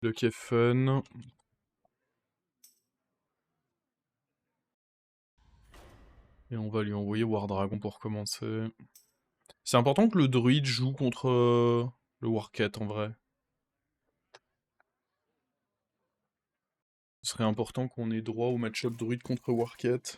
Le quai fun. Et on va lui envoyer War Dragon pour commencer. C'est important que le druide joue contre le Warcat en vrai. Ce serait important qu'on ait droit au match-up druide contre Warcat.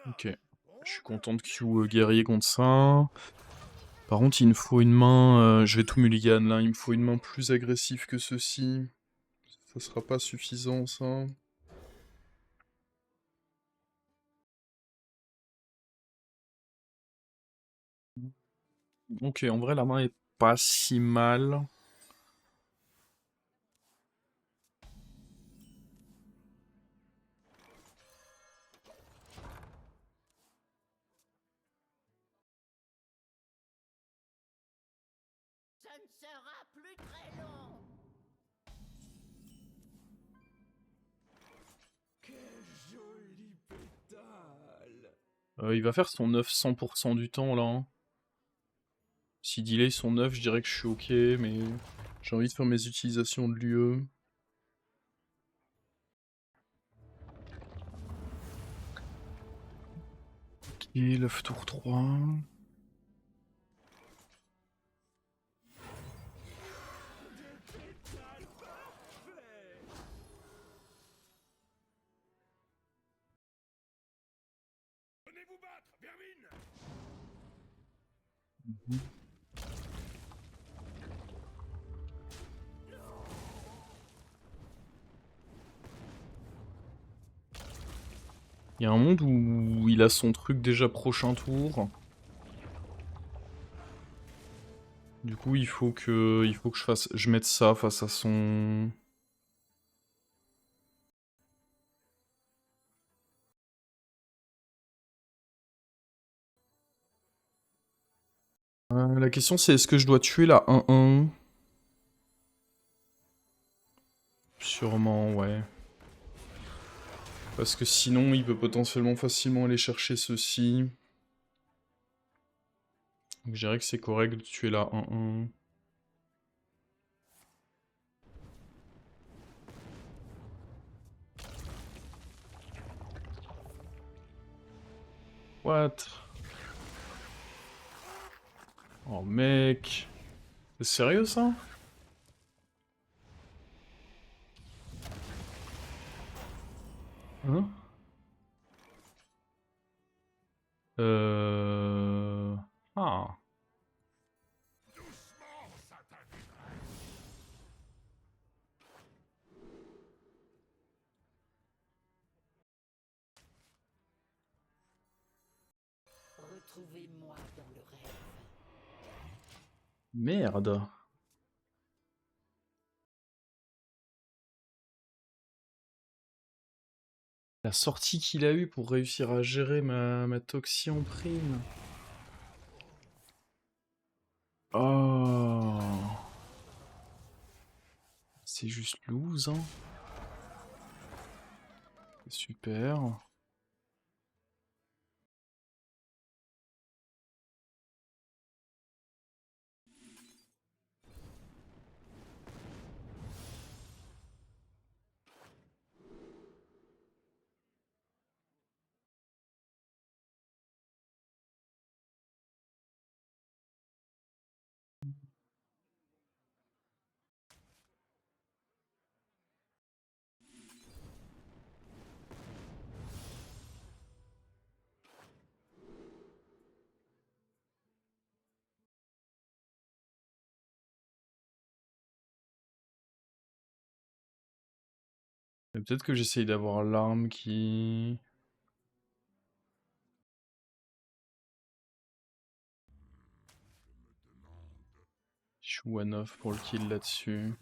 Ok. Je suis content de queue guerrier contre ça. Par contre, il me faut une main... je vais tout mulligan là. Il me faut une main plus agressive que ceci. Ça sera pas suffisant ça. Ok, en vrai la main est pas si mal. Ça ne sera plus très long. Quel joli pétale. Il va faire son 9 100% du temps là. Hein. Si delay son 9, je dirais que je suis ok, mais j'ai envie de faire mes utilisations de l'UE. Ok, l'œuf tour 3. Venez vous battre, vermine. Il y a un monde où il a son truc déjà prochain tour. Du coup, il faut que je mette ça face à son... la question c'est est-ce que je dois tuer la 1-1? Sûrement, ouais. Parce que sinon, il peut potentiellement facilement aller chercher ceci. Donc je dirais que c'est correct de tuer la 1-1. What? Oh mec. C'est sérieux ça? Hein? Ah. Doucement, Satan. Retrouvez-moi dans le rêve. Merde. La sortie qu'il a eue pour réussir à gérer ma toxie en prime. Oh. C'est juste loose, hein. C'est super. Mais peut-être que j'essaye d'avoir l'arme qui... Je suis one off pour le kill là-dessus.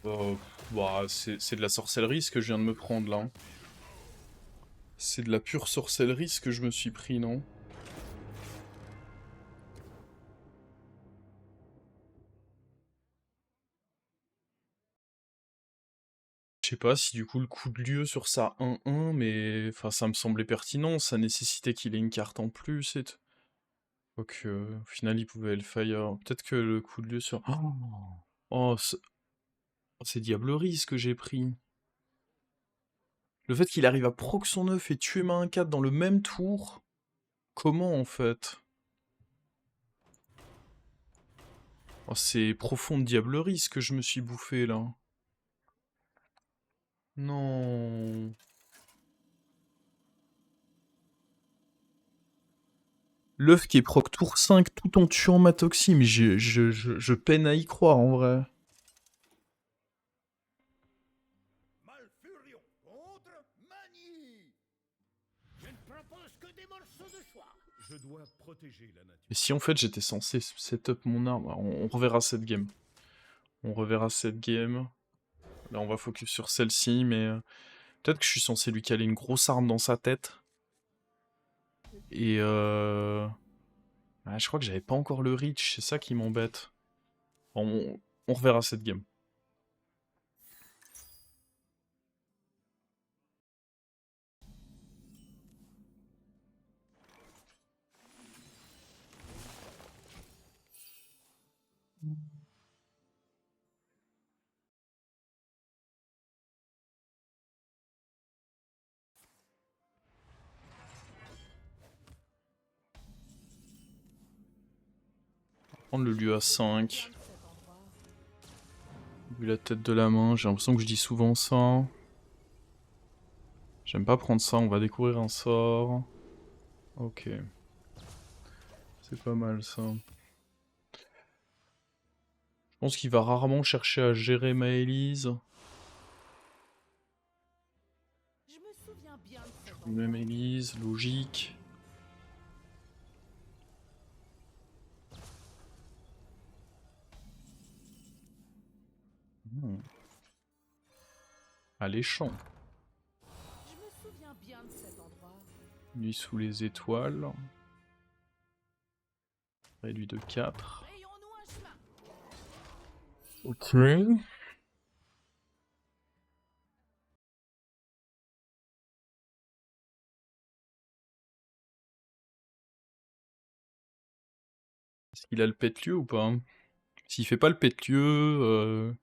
Bah, c'est de la sorcellerie ce que je viens de me prendre là. Hein. C'est de la pure sorcellerie ce que je me suis pris, non? Je sais pas si du coup le coup de lieu sur sa 1-1, mais enfin ça me semblait pertinent, ça nécessitait qu'il ait une carte en plus et tout. Donc au final il pouvait le fire. Peut-être que le coup de lieu sur... Oh, c'est Diablerie ce que j'ai pris. Le fait qu'il arrive à proc son œuf et tuer ma 1-4 dans le même tour, comment en fait? Oh, c'est profonde Diablerie ce que je me suis bouffé là. Non. L'œuf qui est proc tour 5 tout en tuant ma Toxie, mais je peine à y croire en vrai. Malfurion contre Mani. Je ne propose que des morceaux de choix. Je dois protéger la nature. Et si en fait j'étais censé setup mon arme, on reverra cette game. On reverra cette game. Là on va focus sur celle-ci, mais peut-être que je suis censé lui caler une grosse arme dans sa tête. Et ah, je crois que j'avais pas encore le reach, c'est ça qui m'embête. On reverra cette game. Prendre le lieu à 5. Vu la tête de la main, j'ai l'impression que je dis souvent ça. J'aime pas prendre ça, on va découvrir un sort. Ok. C'est pas mal ça. Je pense qu'il va rarement chercher à gérer Maëlys. Je me souviens bien de cet Je mets Maëlys, logique. Hmm. Alléchant. Je me souviens bien de cet endroit. Nuit sous les étoiles. Réduit de 4. Rayons-nous un chemin. Ok. Est-ce qu'il a le pet-lieu ou pas? S'il fait pas le pet-lieu,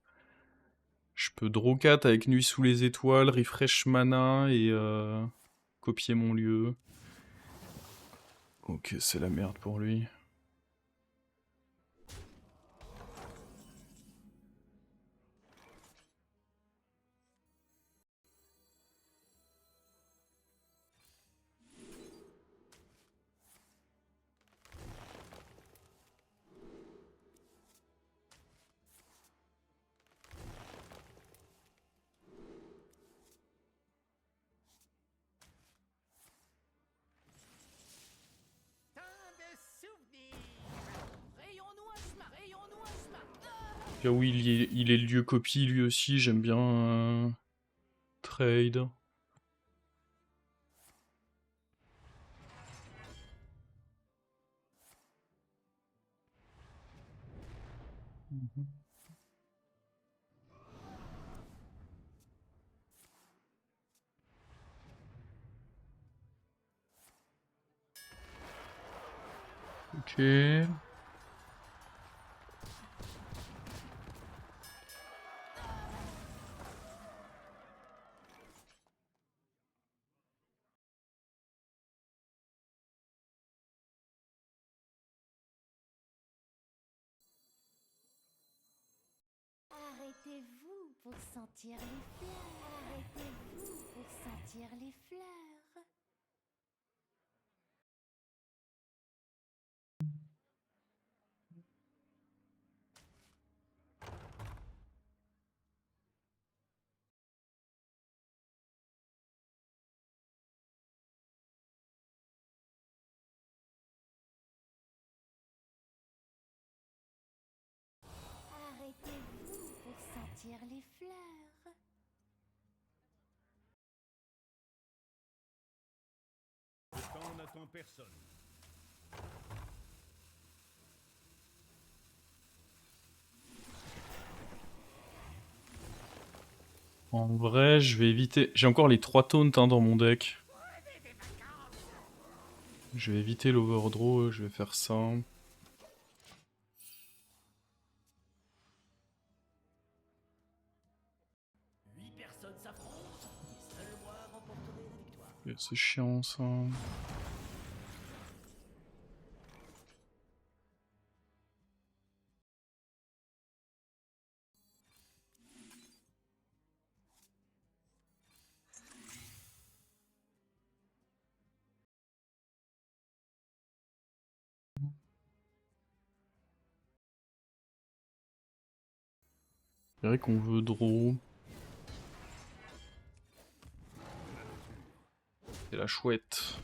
je peux draw 4 avec Nuit sous les étoiles, refresh mana et copier mon lieu. Ok, c'est la merde pour lui. Tant de souvenirs. Rayons-nous un chemin. Rayons-nous un chemin. Ah oui, il est lieu copie lui aussi, j'aime bien trade. Ok. Arrêtez-vous pour sentir les fleurs. Arrêtez-vous pour sentir les fleurs. Arrêtez-vous pour sentir les fleurs. Le temps n'attend personne. En vrai, je vais éviter... J'ai encore les 3 taunts hein, dans mon deck. Je vais éviter l'overdraw, je vais faire ça. C'est chiant ça. C'est vrai qu'on veut draw. C'est la chouette.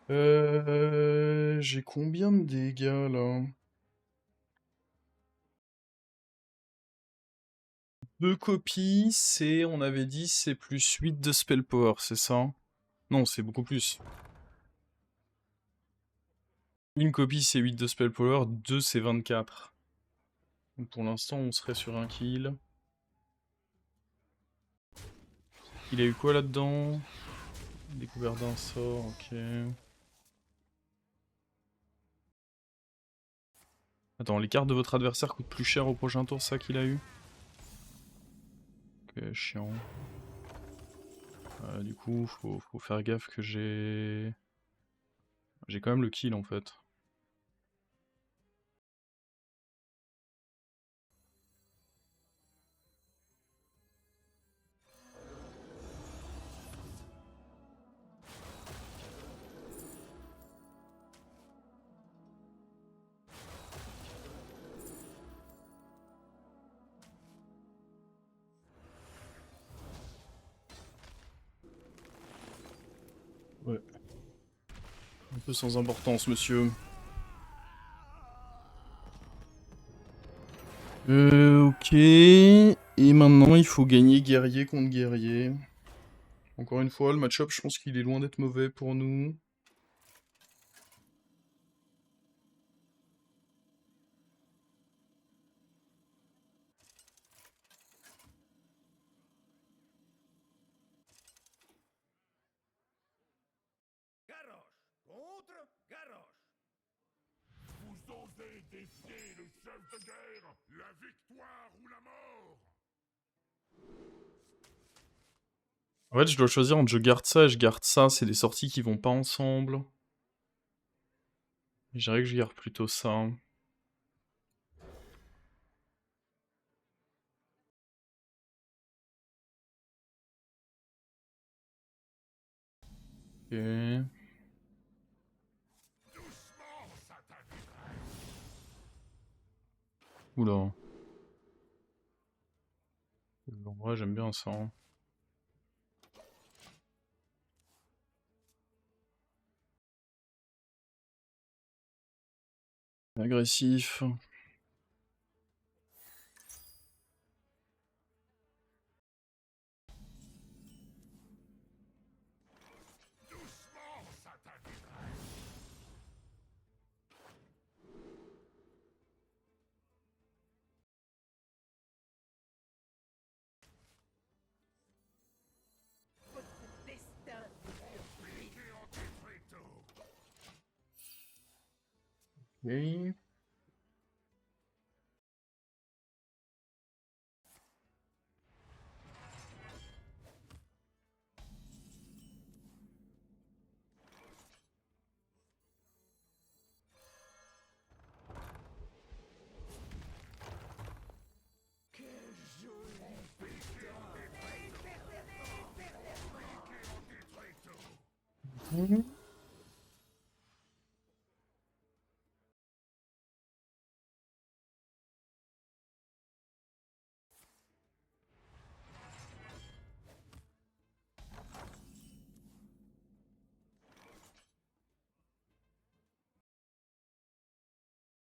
J'ai combien de dégâts là? 2 copies, c'est, on avait dit, c'est plus 8 de spell power, c'est ça? Non, c'est beaucoup plus. Une copie c'est 8 de spell power, 2 c'est 24. Donc pour l'instant on serait sur un kill. Il a eu quoi là-dedans? Découvert d'un sort, ok. Attends, les cartes de votre adversaire coûtent plus cher au prochain tour, c'est ça qu'il a eu? Ok, chiant. Du coup, faut faire gaffe que j'ai... J'ai quand même le kill en fait. Ouais. Un peu sans importance, monsieur. Ok. Et maintenant, il faut gagner guerrier contre guerrier. Encore une fois, le match-up, je pense qu'il est loin d'être mauvais pour nous. Garrosh contre Garrosh. Vous osez défier le chef de guerre, la victoire ou la mort. En fait, je dois choisir entre je garde ça et je garde ça. C'est des sorties qui vont pas ensemble. Je dirais que je garde plutôt ça. Ok. Oula. En vrai, j'aime bien ça. Hein. Agressif. Ok. Mhm.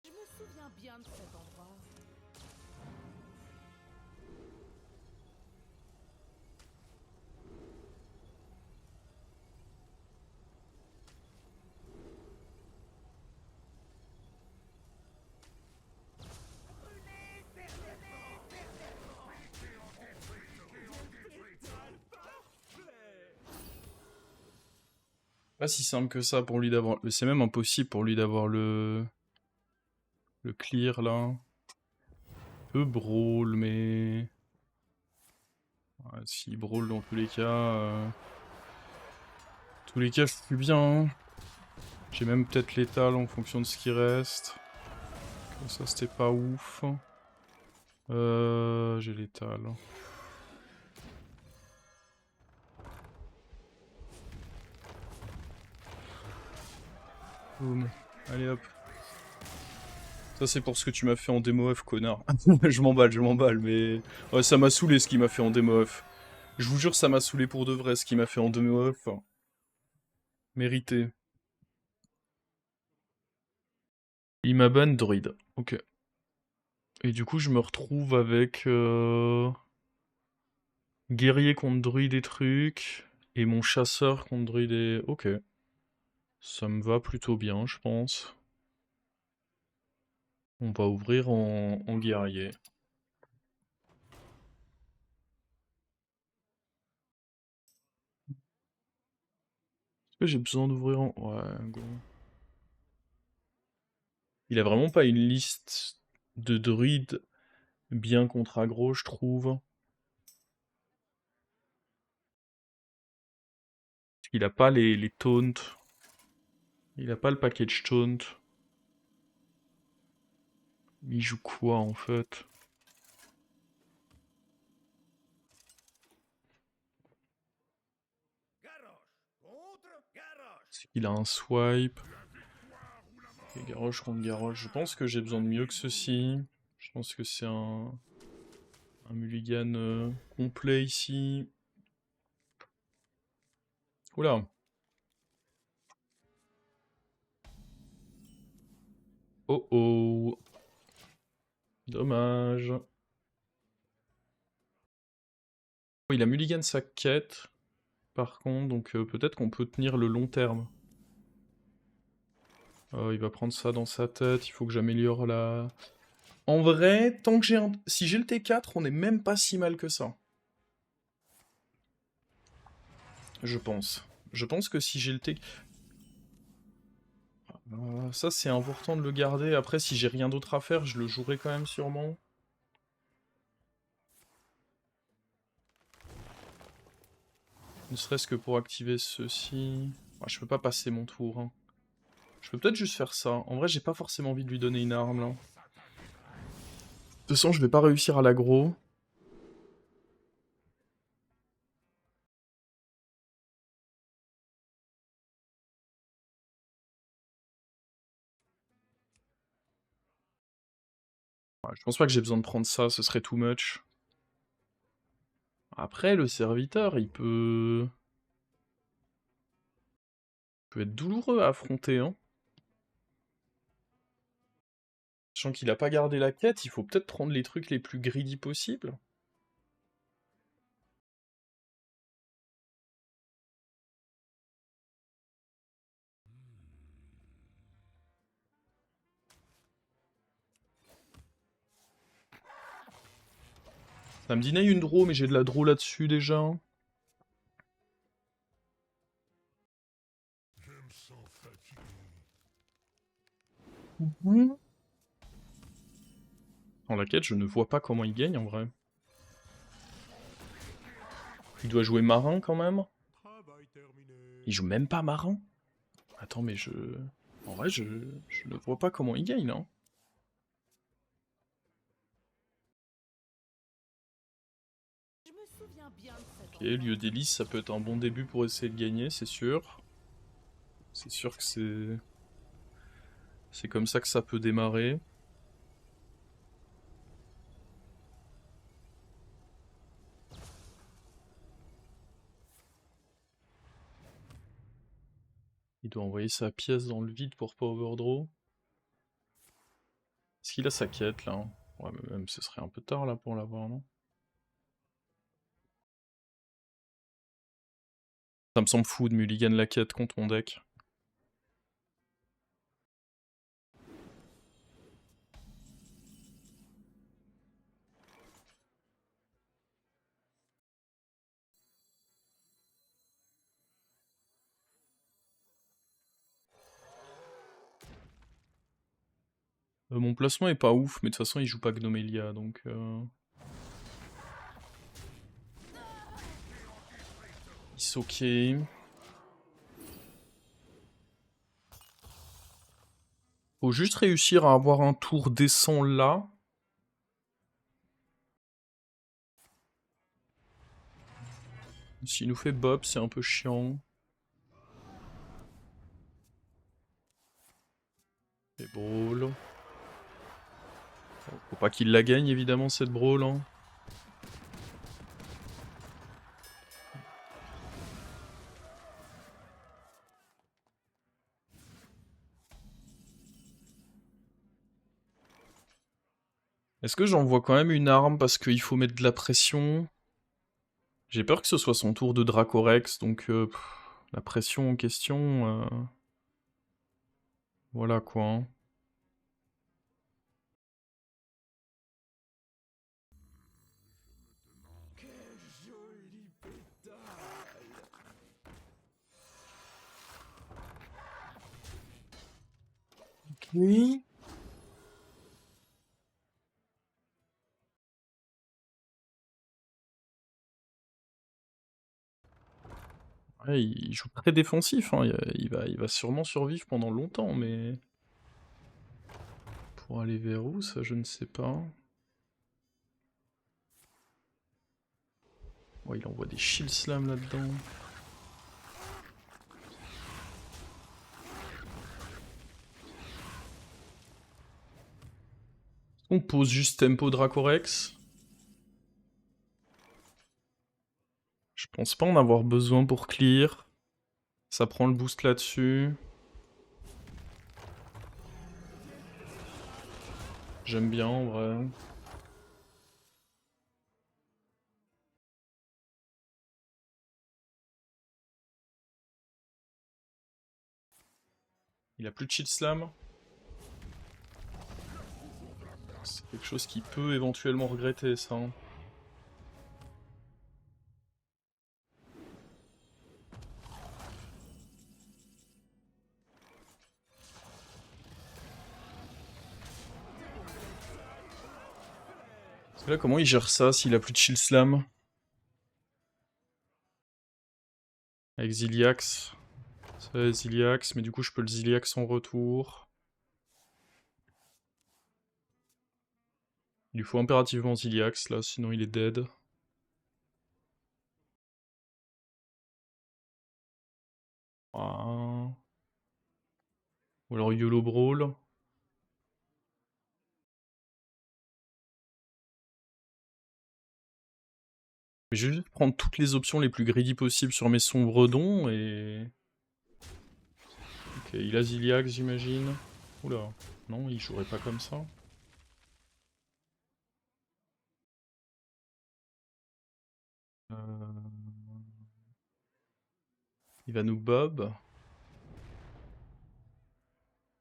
Je me souviens bien de cet endroit. Pas si simple que ça pour lui d'avoir... C'est même impossible pour lui d'avoir le clear, là. Peu brawl, mais... Ouais, si brawl dans tous les cas... tous les cas, je suis bien, hein. J'ai même peut-être l'étal en fonction de ce qui reste. Comme ça, c'était pas ouf. J'ai l'étal. Boum. Allez hop. Ça c'est pour ce que tu m'as fait en démo F, connard. Je m'emballe, mais... Ouais, ça m'a saoulé ce qu'il m'a fait en démo F. Je vous jure, ça m'a saoulé pour de vrai ce qu'il m'a fait en démo F. Mérité. Il m'a ban druide. Ok. Et du coup, je me retrouve avec... guerrier contre druide et trucs. Et mon chasseur contre druide et... Ok. Ça me va plutôt bien, je pense. On va ouvrir en guerrier. Est-ce que j'ai besoin d'ouvrir en... Ouais, go. Il a vraiment pas une liste de druides bien contre aggro, je trouve. Il a pas les taunts. Il a pas le package taunt. Il joue quoi en fait? Est-ce qu'il a un swipe? Et Garrosh contre Garrosh. Je pense que j'ai besoin de mieux que ceci. Je pense que c'est un mulligan complet ici. Oula. Oh oh. Dommage. Oh, il a mulligan sa quête. Par contre, donc peut-être qu'on peut tenir le long terme. Il va prendre ça dans sa tête, il faut que j'améliore la... En vrai, tant que j'ai un... Si j'ai le T4, on est même pas si mal que ça. Je pense. Je pense que si j'ai le T... ça, c'est important de le garder. Après, si j'ai rien d'autre à faire, je le jouerai quand même sûrement. Ne serait-ce que pour activer ceci... je peux pas passer mon tour. Hein. Je peux peut-être juste faire ça. En vrai, j'ai pas forcément envie de lui donner une arme, là. De toute façon, je vais pas réussir à l'aggro. Je pense pas que j'ai besoin de prendre ça, ce serait too much. Après, le serviteur, il peut être douloureux à affronter, hein. Sachant qu'il a pas gardé la quête, il faut peut-être prendre les trucs les plus greedy possibles. Ça me deny une draw, mais j'ai de la draw là-dessus déjà. Je me sens fatigué. Dans la quête, je ne vois pas comment il gagne en vrai. Il doit jouer marin quand même. Travail terminé. Il joue même pas marin. Attends, mais je... En vrai, je ne vois pas comment il gagne, là. Je me souviens bien de cet Ok, lieu d'hélice, ça peut être un bon début pour essayer de gagner, c'est sûr. C'est sûr que c'est... C'est comme ça que ça peut démarrer. Il doit envoyer sa pièce dans le vide pour pas overdraw. Est-ce qu'il a sa quête, là? Ouais, mais même ce serait un peu tard, là, pour l'avoir, non? Ça me semble fou de mulligan la quête contre mon deck. Mon placement est pas ouf, mais de toute façon il joue pas Gnomelia, donc... It's ok. Faut juste réussir à avoir un tour décent là. S'il nous fait Bob, c'est un peu chiant. Et Brawl. Faut pas qu'il la gagne évidemment cette Brawl. Hein. Est-ce que j'envoie quand même une arme parce qu'il faut mettre de la pression? J'ai peur que ce soit son tour de Dracorex, donc la pression en question... Voilà quoi. Hein. Ok. Ouais, il joue très défensif, hein. Il va sûrement survivre pendant longtemps, mais... Pour aller vers où, ça je ne sais pas. Ouais, il envoie des shield slam là-dedans. On pose juste tempo Dracorex. Je pense pas en avoir besoin pour clear. Ça prend le boost là-dessus. J'aime bien en vrai. Il a plus de shield slam. C'est quelque chose qui peut éventuellement regretter ça. Hein. Parce que là, comment il gère ça s'il a plus de shield slam? Avec Ziliax. C'est Ziliax, mais du coup je peux le Ziliax en retour. Il lui faut impérativement Ziliax là, sinon il est dead. Ah. Ou alors YOLO Brawl. Mais je vais juste prendre toutes les options les plus greedy possibles sur mes sombres dons et... Ok, il a Ziliax j'imagine. Oula, non, il jouerait pas comme ça. Il va nous bob.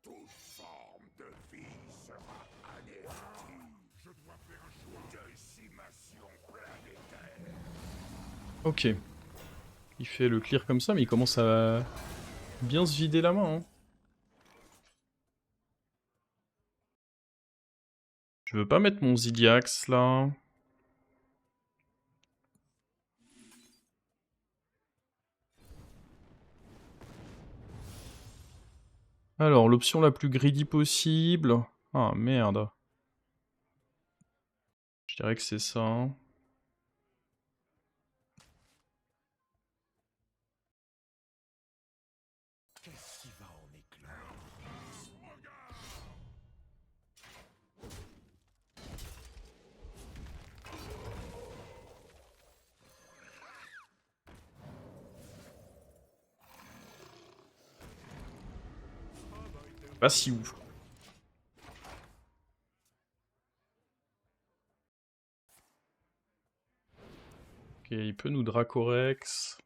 Toute forme de vie sera anéantie. Je dois faire un choix. Décimation planétaire. Ok. Il fait le clear comme ça, mais il commence à bien se vider la main. Hein. Je veux pas mettre mon Ziliax là. Alors, l'option la plus greedy possible... Ah, merde. Je dirais que c'est ça. Hein. Qu'est-ce qui va en éclore? Pas si ouf. Ok, il peut nous Dracorex.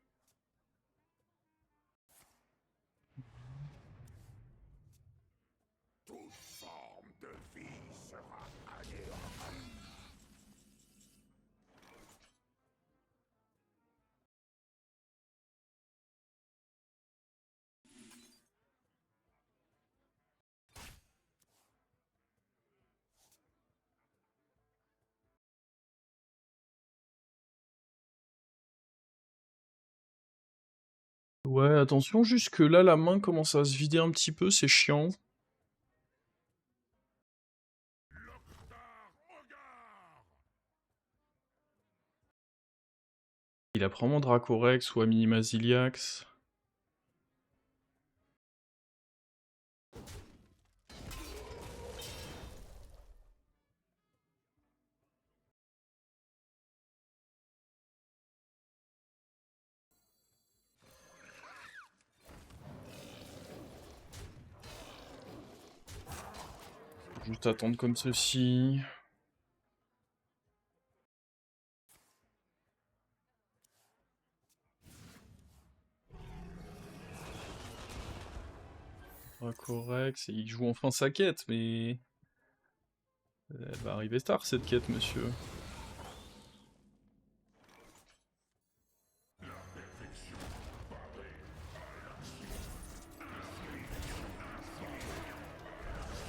Toute forme de vie sera anéantie. Ouais, attention, juste que là, la main commence à se vider un petit peu, c'est chiant. Il a probablement Dracorex ou Aminimaziliax. Juste attendre comme ceci. Dracorex, et il joue enfin sa quête, mais... Elle va arriver tard, cette quête, monsieur.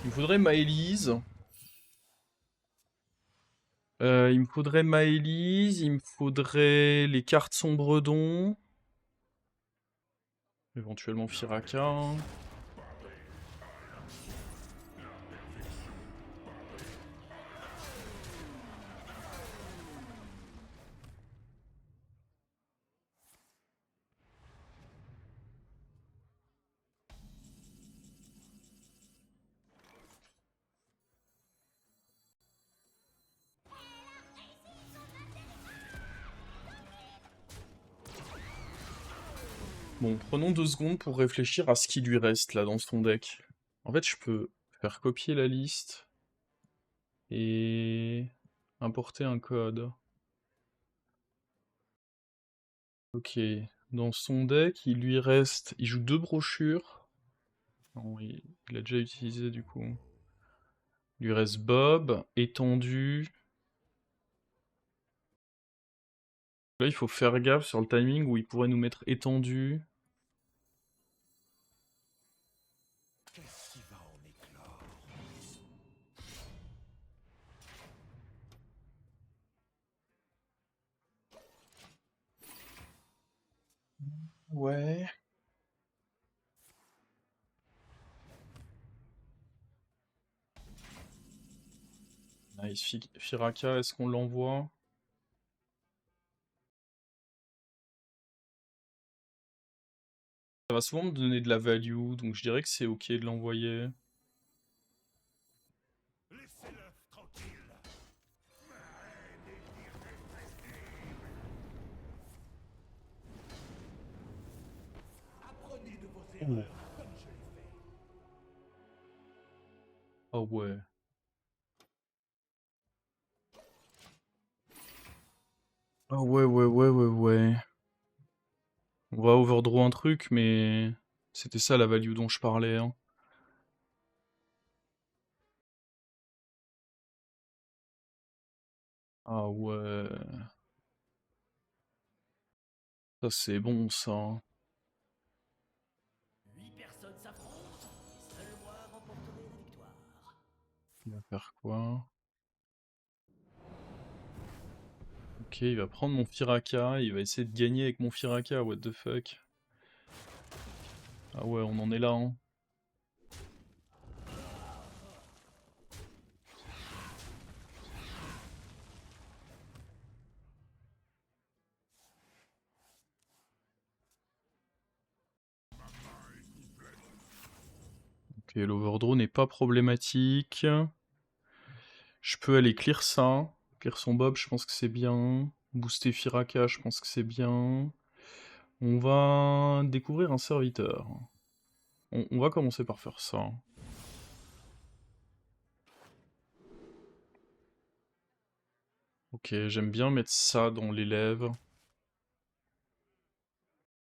Il me faudrait Maëlys. Il me faudrait Maëlys, il me faudrait les cartes Sombredon. Éventuellement Firaka. Bon, prenons 2 secondes pour réfléchir à ce qui lui reste là dans son deck. En fait, je peux faire copier la liste et importer un code. Ok, dans son deck, il lui reste... Il joue 2 brochures. Non, il a déjà utilisé du coup. Il lui reste Bob, étendu. Là, il faut faire gaffe sur le timing où il pourrait nous mettre étendu. Qu'est-ce qui va en éclore? Ouais. Nice, Firaka, est-ce qu'on l'envoie? Ça va souvent me donner de la value, donc je dirais que c'est ok de l'envoyer. Laissez-le tranquille. Ma haine est irrépressible. Apprenez de vos erreurs, comme je l'ai fait. Ah ouais. Ah ouais, ouais, ouais, ouais, ouais. On va overdraw un truc, mais... C'était ça la value dont je parlais, hein. Ah ouais. Ça c'est bon, ça, hein. 8 personnes s'affrontent, et seul moi remporterai la victoire. Il va faire quoi? Ok, il va prendre mon Firaka, il va essayer de gagner avec mon Firaka, what the fuck. Ah ouais, on en est là, hein. Ok, l'overdraw n'est pas problématique. Je peux aller clear ça. Clear son Bob, je pense que c'est bien. Booster Firaka, je pense que c'est bien. On va découvrir un serviteur. On va commencer par faire ça. Ok, j'aime bien mettre ça dans l'élève.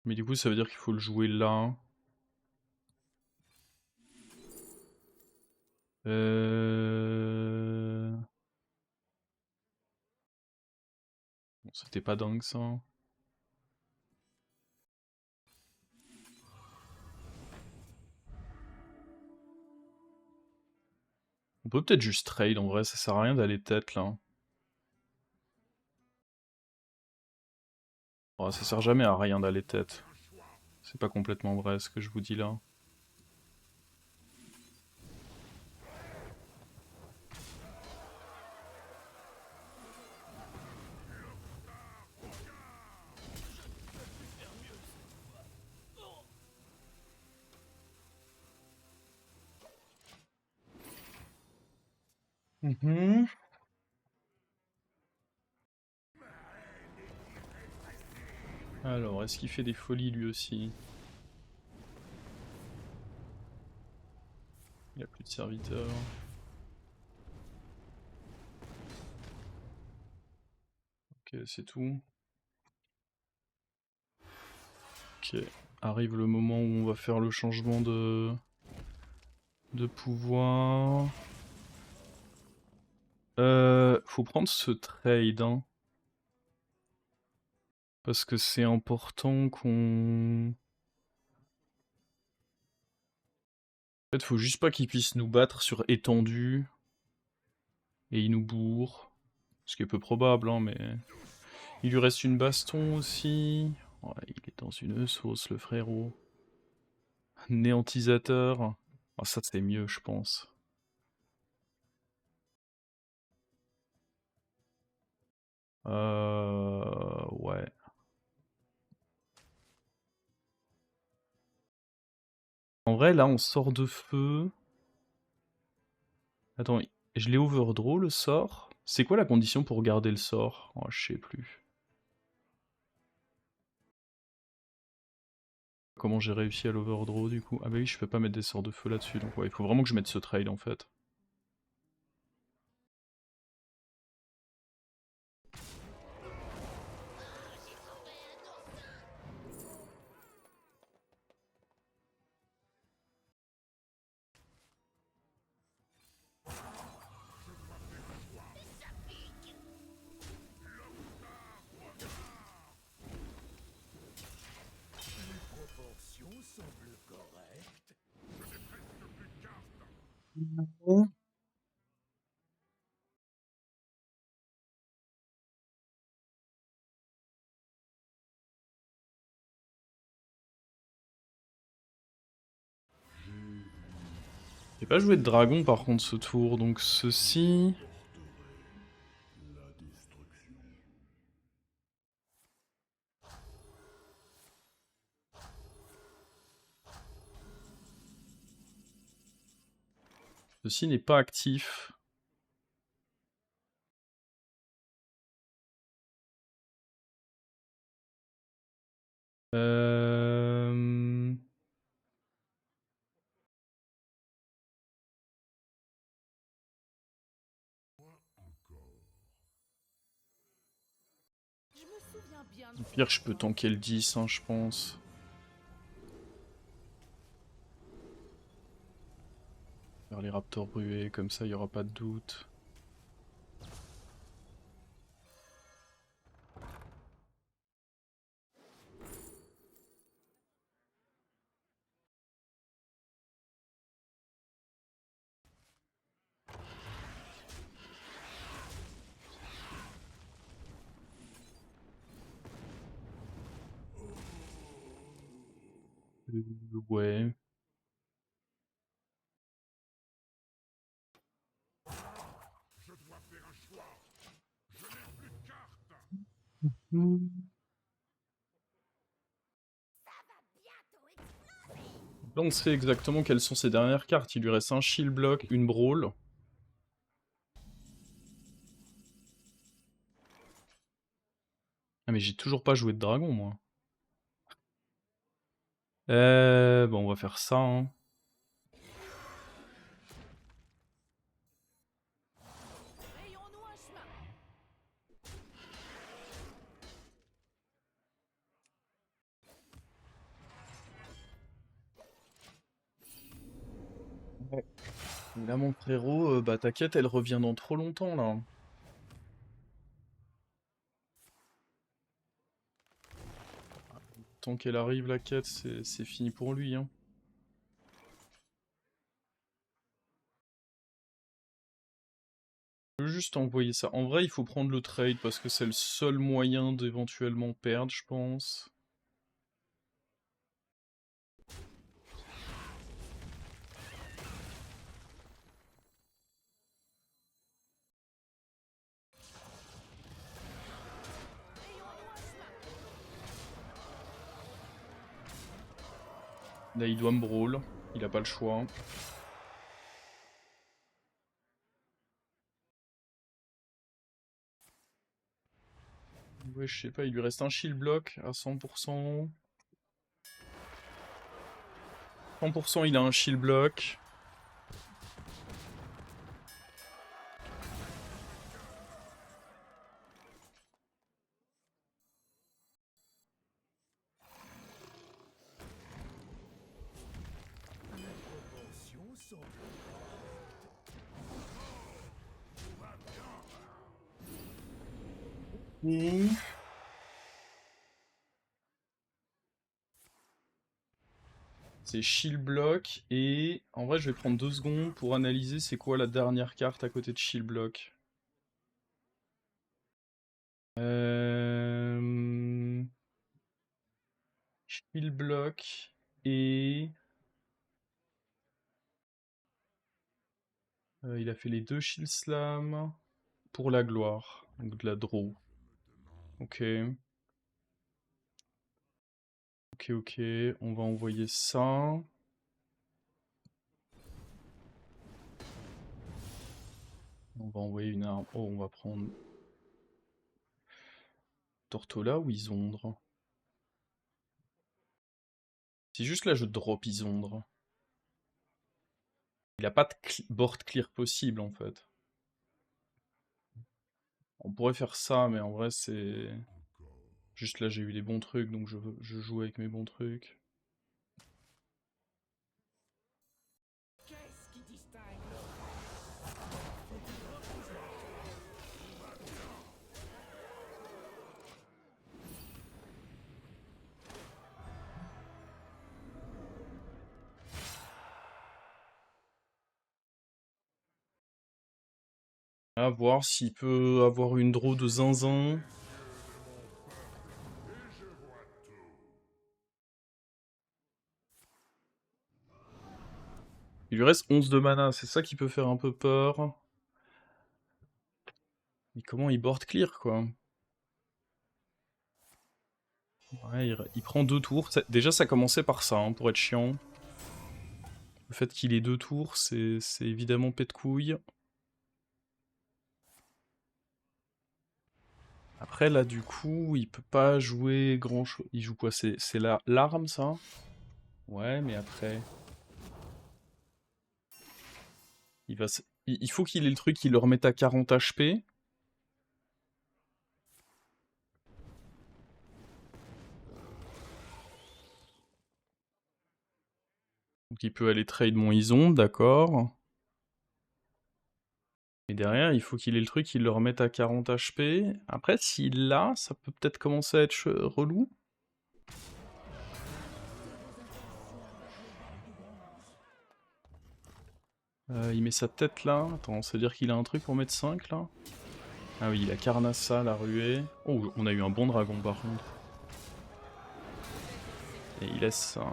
Mais du coup, ça veut dire qu'il faut le jouer là. Bon, c'était pas dingue ça. On peut peut-être juste trade en vrai, ça sert à rien d'aller tête là. Oh, ça sert jamais à rien d'aller tête. C'est pas complètement vrai ce que je vous dis là. Mhm. Alors, est-ce qu'il fait des folies lui aussi? Il a plus de serviteurs. Ok, c'est tout. Ok, arrive le moment où on va faire le changement de pouvoir. Faut prendre ce trade, hein. Parce que c'est important qu'on... En fait, faut juste pas qu'il puisse nous battre sur étendu. Et il nous bourre. Ce qui est peu probable, hein, mais... Il lui reste une baston aussi. Ouais, il est dans une sauce, le frérot. Néantisateur. Ah, ça, c'est mieux, je pense. Ouais. En vrai, là, on sort de feu. Attends, je l'ai overdraw, le sort? C'est quoi la condition pour garder le sort? Oh, je sais plus. Comment j'ai réussi à l'overdraw, du coup? Ah bah oui, je peux pas mettre des sorts de feu là-dessus, donc ouais, il faut vraiment que je mette ce trade, en fait. Proportions semblent correctes. Je n'ai presque plus de cartes. J'ai pas joué de dragon, par contre, ce tour, donc ceci... Ceci n'est pas actif. Euh... Je me souviens bien de Au cette pire, je peux époque. tanker le 10, hein, je pense. Faire les raptors brûlés, comme ça, il y aura pas de doute. Ouais. Je dois faire un choix. Je n'ai plus de cartes. Là, on sait exactement quelles sont ses dernières cartes. Il lui reste un shield block, une brawl. Ah, mais j'ai toujours pas joué de dragon, moi. Bon, on va faire ça, hein. Rayons-nous un chemin. Là, mon frérot, bah ta quête, elle revient dans trop longtemps, là. Tant qu'elle arrive, la quête, c'est fini pour lui, hein. Je veux juste envoyer ça. En vrai, il faut prendre le trade, parce que c'est le seul moyen d'éventuellement perdre, je pense. Là, il doit me brawl. Il a pas le choix. Ouais, je sais pas, il lui reste un shield block à 100%. 100%, il a un shield block. C'est shield block et en vrai je vais prendre 2 secondes pour analyser c'est quoi la dernière carte à côté de shield block. Shield block et il a fait les 2 shield slam pour la gloire, donc de la draw. Ok. Ok, on va envoyer ça. On va envoyer une arme. Oh, on va prendre Tortola ou Isondre. C'est juste là je drop Isondre. Il a pas de board clear possible en fait. On pourrait faire ça, mais en vrai c'est... Juste là j'ai eu les bons trucs, donc je joue avec mes bons trucs. Qu'est-ce qui distingue À voir s'il peut avoir une draw de zinzin. Il lui reste 11 de mana, c'est ça qui peut faire un peu peur. Mais comment il board clear quoi? Ouais, il prend 2 tours. Déjà ça commençait par ça, hein, pour être chiant. Le fait qu'il ait 2 tours, c'est évidemment pète couille. Après là du coup, il peut pas jouer grand chose. Il joue quoi? C'est l'arme ça? Ouais, mais après... Il faut qu'il ait le truc qui le remette à 40 HP. Donc il peut aller trade mon Ison, d'accord. Et derrière, il faut qu'il ait le truc qui le remette à 40 HP. Après, s'il l'a, ça peut peut-être commencer à être relou. Il met sa tête là. Attends, ça veut dire qu'il a un truc pour mettre 5 là? Ah oui, il a Karnassa, la ruée. Oh, on a eu un bon dragon par contre. Et il laisse ça.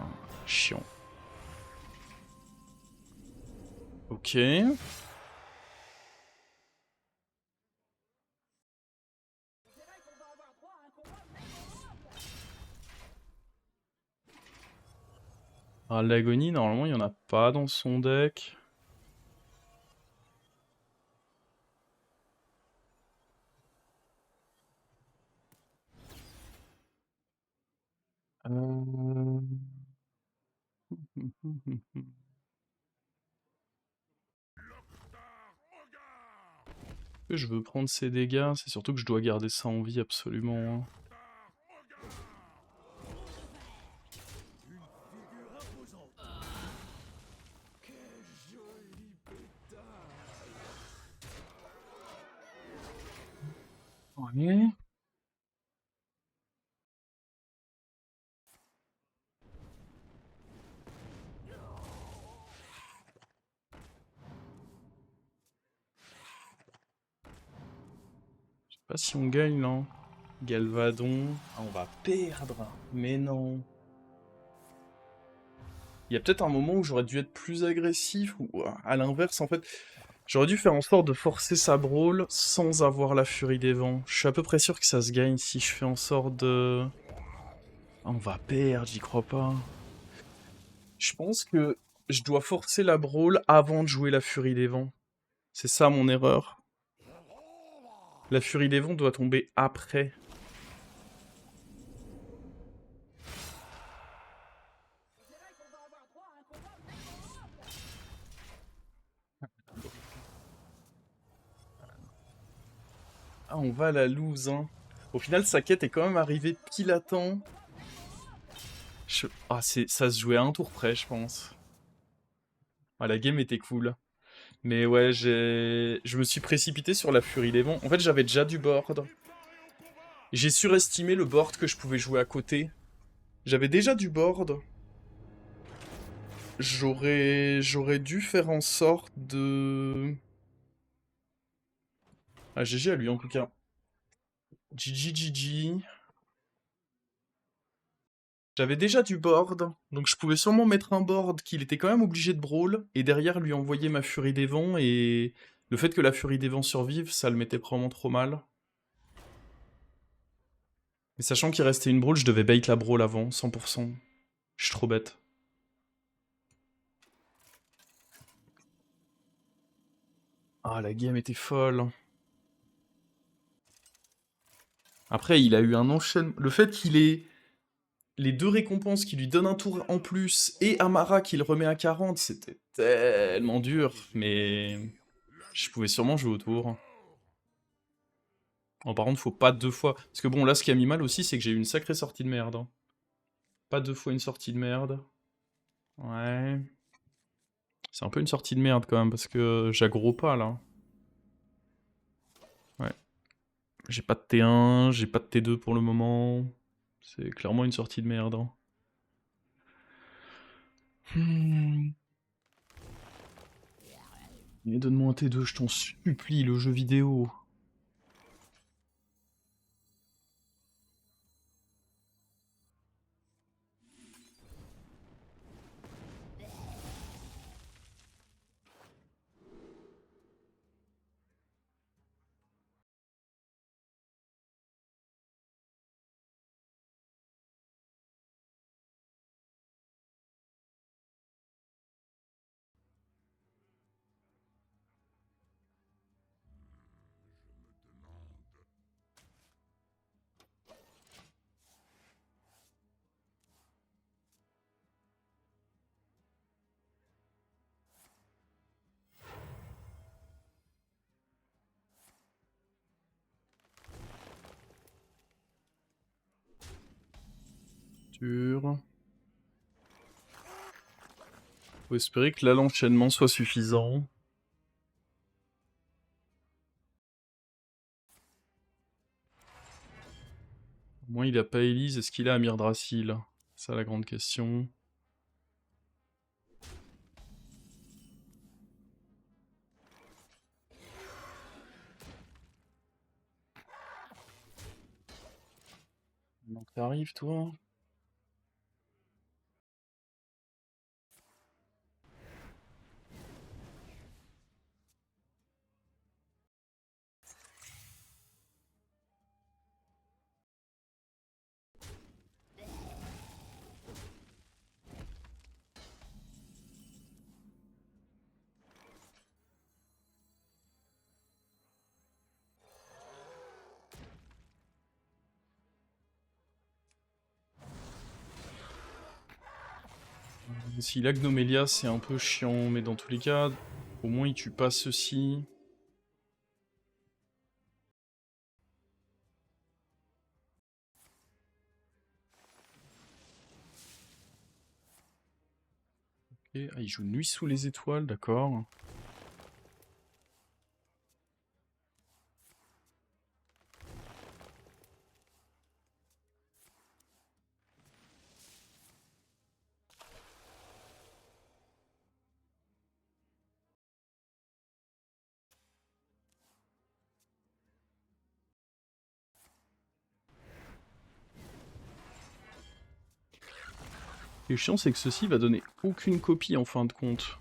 Chiant. Ok. Ah, l'agonie, normalement, il n'y en a pas dans son deck. Je veux prendre ses dégâts, c'est surtout que je dois garder ça en vie absolument. Hein. Ouais. Je sais pas si on gagne là. Galvadon. Ah, on va perdre. Mais non. Il y a peut-être un moment où j'aurais dû être plus agressif ou à l'inverse en fait. J'aurais dû faire en sorte de forcer sa brawl sans avoir la furie des vents. Je suis à peu près sûr que ça se gagne si je fais en sorte de... Ah, on va perdre, j'y crois pas. Je pense que je dois forcer la Brawl avant de jouer la Furie des Vents. C'est ça mon erreur. La Furie des Vents doit tomber après. Ah, on va à la loose, hein. Au final, sa quête est quand même arrivée pile à temps. Ah, ça se jouait à un tour près, je pense. Ah, la game était cool. Mais ouais, je me suis précipité sur la Furie des Vents. En fait, j'avais déjà du board. J'ai surestimé le board que je pouvais jouer à côté. J'avais déjà du board. J'aurais dû faire en sorte de... Ah, GG à lui en tout cas. GG, GG. J'avais déjà du board, donc je pouvais sûrement mettre un board qu'il était quand même obligé de brawl, et derrière lui envoyer ma Furie des Vents, et le fait que la Furie des Vents survive, ça le mettait probablement trop mal. Mais sachant qu'il restait une brawl, je devais bait la brawl avant, 100%. Je suis trop bête. Ah, la game était folle. Après, il a eu un enchaînement. Le fait qu'il ait les deux récompenses qui lui donnent un tour en plus et Amara qui le remet à 40, c'était tellement dur. Mais je pouvais sûrement jouer au tour. Oh, par contre, faut pas deux fois. Parce que bon, là, ce qui a mis mal aussi, c'est que j'ai eu une sacrée sortie de merde. Pas deux fois une sortie de merde. Ouais. C'est un peu une sortie de merde quand même, parce que j'aggro pas là. Ouais. J'ai pas de T1, j'ai pas de T2 pour le moment. C'est clairement une sortie de merde. Hmm. Mais donne-moi un T2, je t'en supplie, le jeu vidéo. Dur. Faut espérer que là l'enchaînement soit suffisant. Au moins il a pas Elise, est-ce qu'il a Amir Drasil? C'est ça la grande question. Donc t'arrives toi? S'il a Gnomelia, c'est un peu chiant, mais dans tous les cas, au moins il tue pas ceci. Ok, ah, il joue Nuit sous les étoiles, d'accord. Ce qui est chiant, c'est que ceci va donner aucune copie en fin de compte.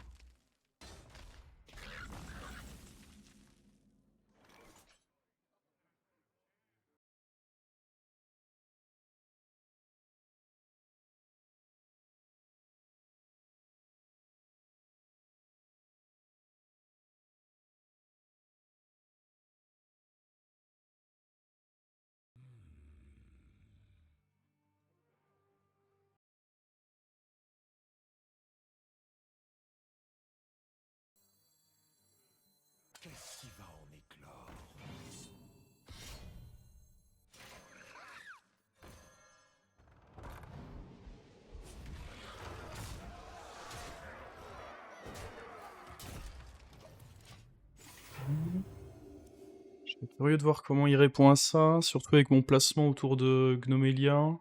Je suis curieux de voir comment il répond à ça, surtout avec mon placement autour de Gnomelia.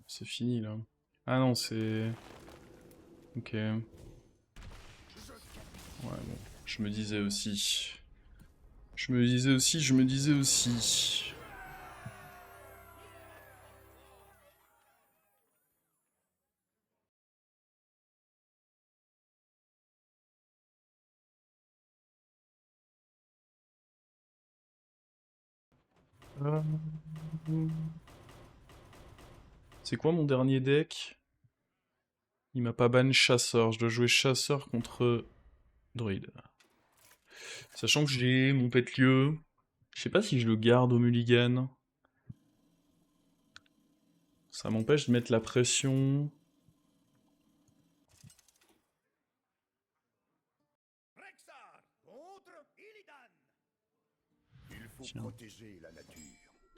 C'est fini là. Ah non, c'est... Ok. Ouais, bon. Je me disais aussi. Je me disais aussi. Euh, C'est quoi mon dernier deck? Il m'a pas ban chasseur. Je dois jouer chasseur contre druide. Sachant que j'ai mon pet-lieu. Je sais pas si je le garde au mulligan. Ça m'empêche de mettre la pression. Rexar contre Illidan. Il faut Tiens. protéger la nature.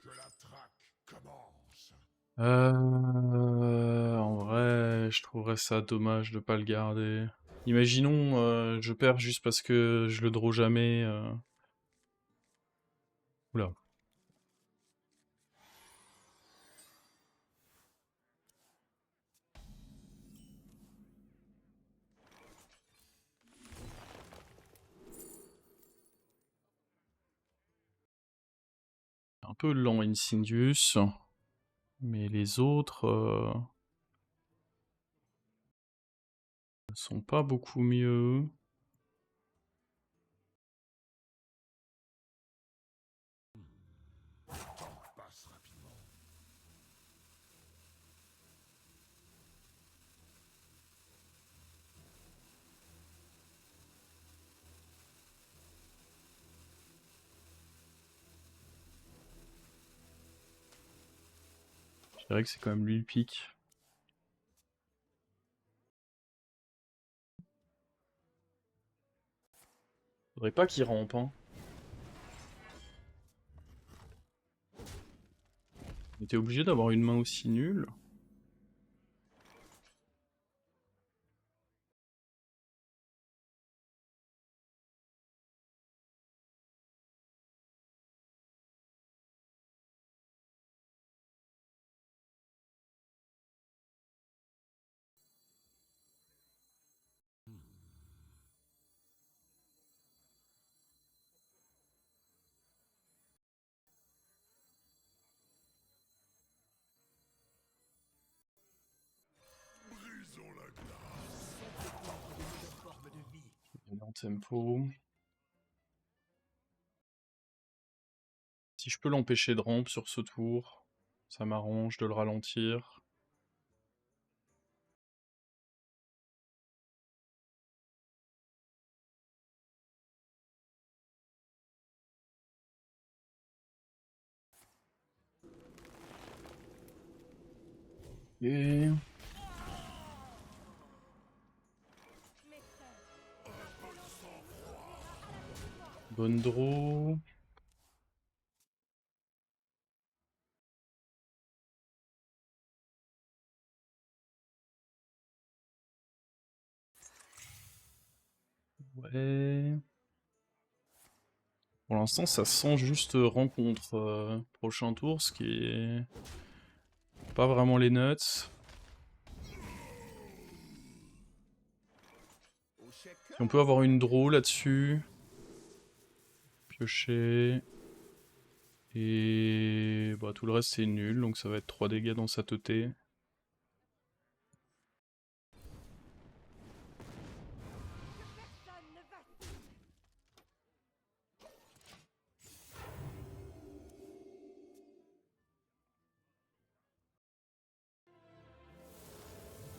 Que la traque commence. En vrai, je trouverais ça dommage de pas le garder. Imaginons, je perds juste parce que je le draw jamais. Oula. Un peu lent Insidious. Mais les autres sont pas beaucoup mieux. Passe rapidement. Je dirais que c'est quand même lui le pic. Faudrait pas qu'il rampe, hein. On était obligé d'avoir une main aussi nulle. Brisons la glace. Il est en tempo. Si je peux l'empêcher de rampe sur ce tour, ça m'arrange de le ralentir. Et... Bonne draw. Ouais. Pour l'instant, ça sent juste rencontre prochain tour, ce qui est pas vraiment les nuts. Si on peut avoir une draw là-dessus. Piocher. Et bah, tout le reste c'est nul, donc ça va être 3 dégâts dans sa teuté.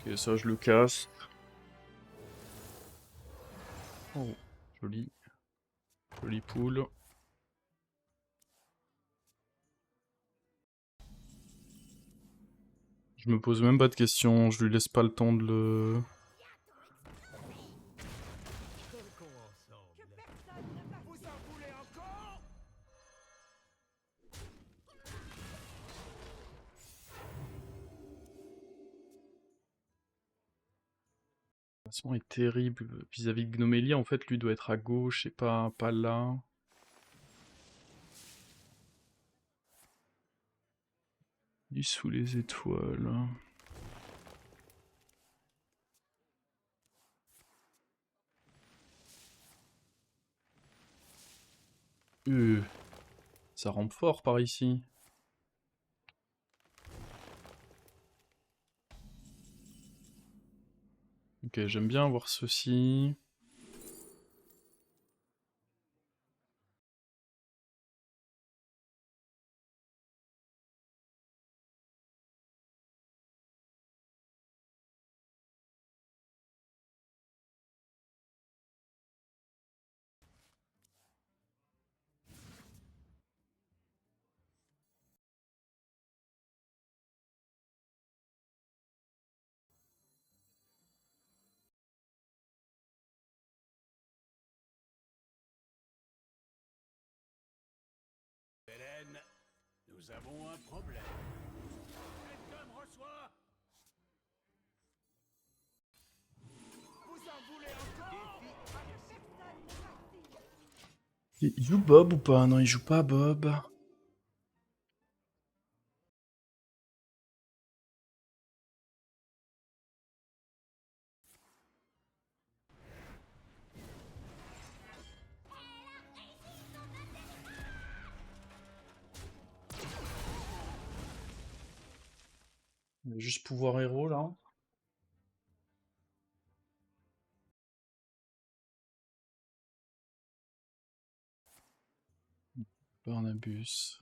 Ok, ça je le casse. Oh, joli. Joli pool. Je me pose même pas de questions, je lui laisse pas le temps de le... Vous en voulez encore? Le placement est terrible vis-à-vis de Gnomelia, en fait lui doit être à gauche et pas là. Il est sous les étoiles. Ça rampe fort par ici. Ok, j'aime bien voir ceci. Hélène, nous avons un problème. Quelqu'un me reçoit? Vous en voulez encore? Il joue Bob ou pas? Non, il joue pas Bob. Il a juste pouvoir héros là. Barnabus.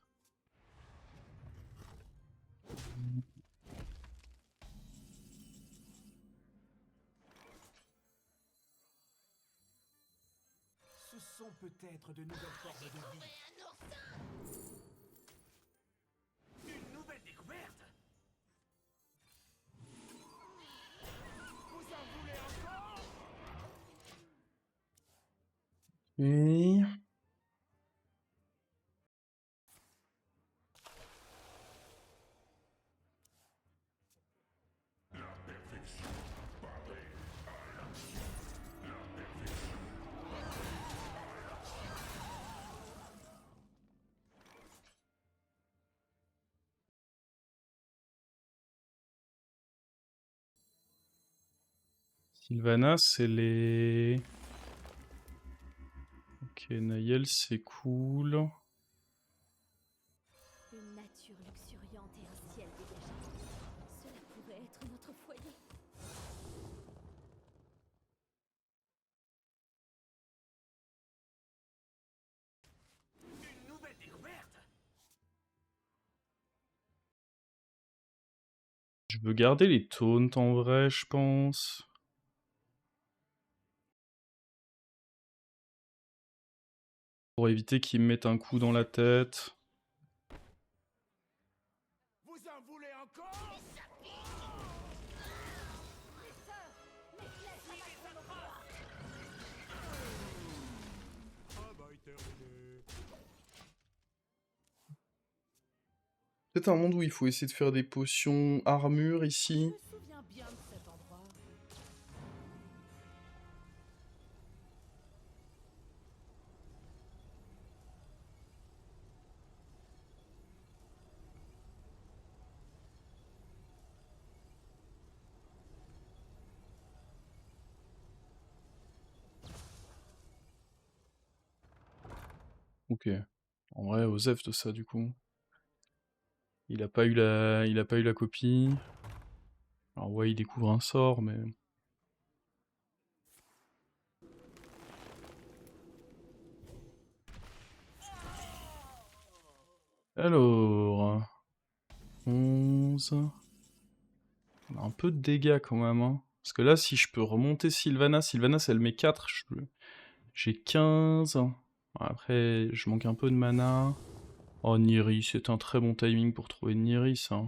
Ce sont peut-être de nouvelles formes de vie. Une nouvelle découverte? Vous en voulez encore? Et... Sylvanas, c'est les... Ok, Naël, c'est cool. Une nature luxuriante et un ciel dégagé. Cela pourrait être notre foyer. Une nouvelle découverte? Je veux garder les taunts en vrai, je pense. Pour éviter qu'ils me mettent un coup dans la tête. Vous en voulez encore? Travail terminé. Peut-être un monde où il faut essayer de faire des potions armure ici. Je me souviens bien de cet endroit. Ok. En vrai, Osef de ça du coup. Il a pas eu la copie. Alors ouais, il découvre un sort, mais... Alors... 11... On a un peu de dégâts quand même, hein. Parce que là, si je peux remonter Sylvanas elle met 4, j'ai 15. Après, je manque un peu de mana. Oh, Niri, c'est un très bon timing pour trouver Niri, ça.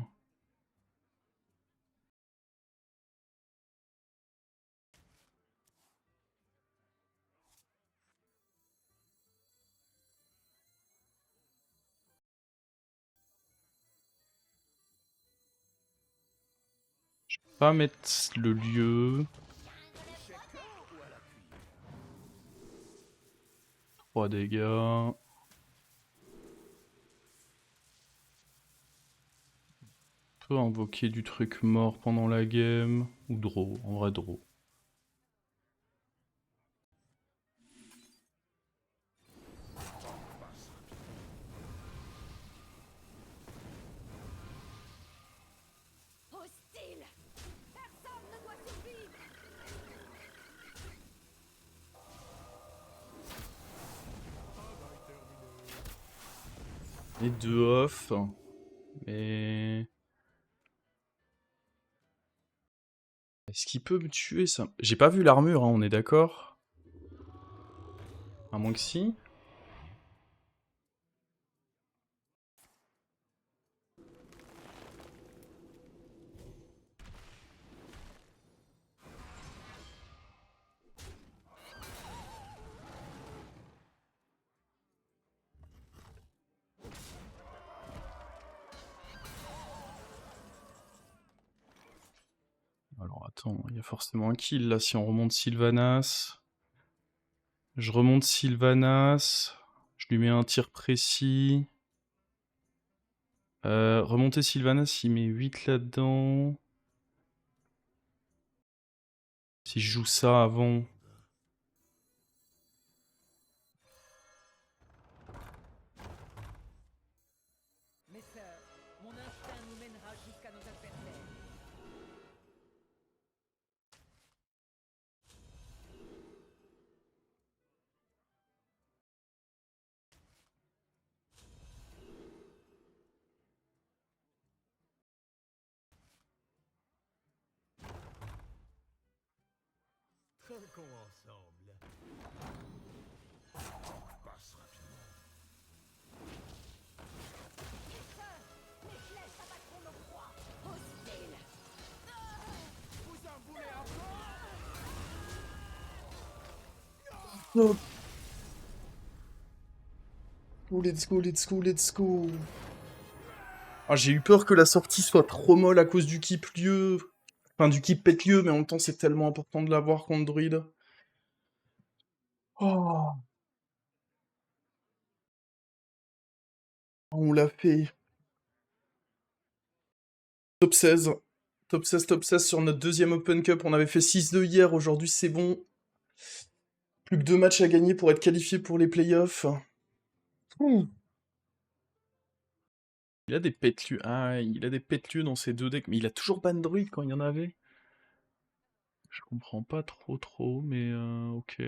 Pas mettre le lieu. 3 dégâts. On peut invoquer du truc mort pendant la game. Ou draw, en vrai draw. Hostile! Personne ne doit survivre! Et 2 off. Mais... Est-ce qu'il peut me tuer ça? J'ai pas vu l'armure, hein, on est d'accord? À moins que si. Alors attends, il y a forcément un kill là si on remonte Sylvanas. Je remonte Sylvanas. Je lui mets un tir précis. Remonter Sylvanas, il met 8 là-dedans. Si je joue ça avant... Mes sœurs, mon instinct nous mènera jusqu'à nos adversaires. Trinquons ensemble. Passe rapidement. Les flèches abattront nos proies! Hostile! Vous en voulez encore? Oh, let's go, let's go, let's go. Ah, j'ai eu peur que la sortie soit trop molle à cause du keep lieu. Enfin, du keep pète lieu, mais en même temps, c'est tellement important de l'avoir contre druide. Oh, on l'a fait. Top 16. Top 16, top 16 sur notre deuxième Open Cup. On avait fait 6-2 hier, aujourd'hui c'est bon. Plus que 2 matchs à gagner pour être qualifié pour les playoffs. Ouh. Il a des pète-lieux. Ah, il a des pète-lieux dans ces deux decks. Mais il a toujours ban druide quand il y en avait. Je comprends pas trop, mais ok.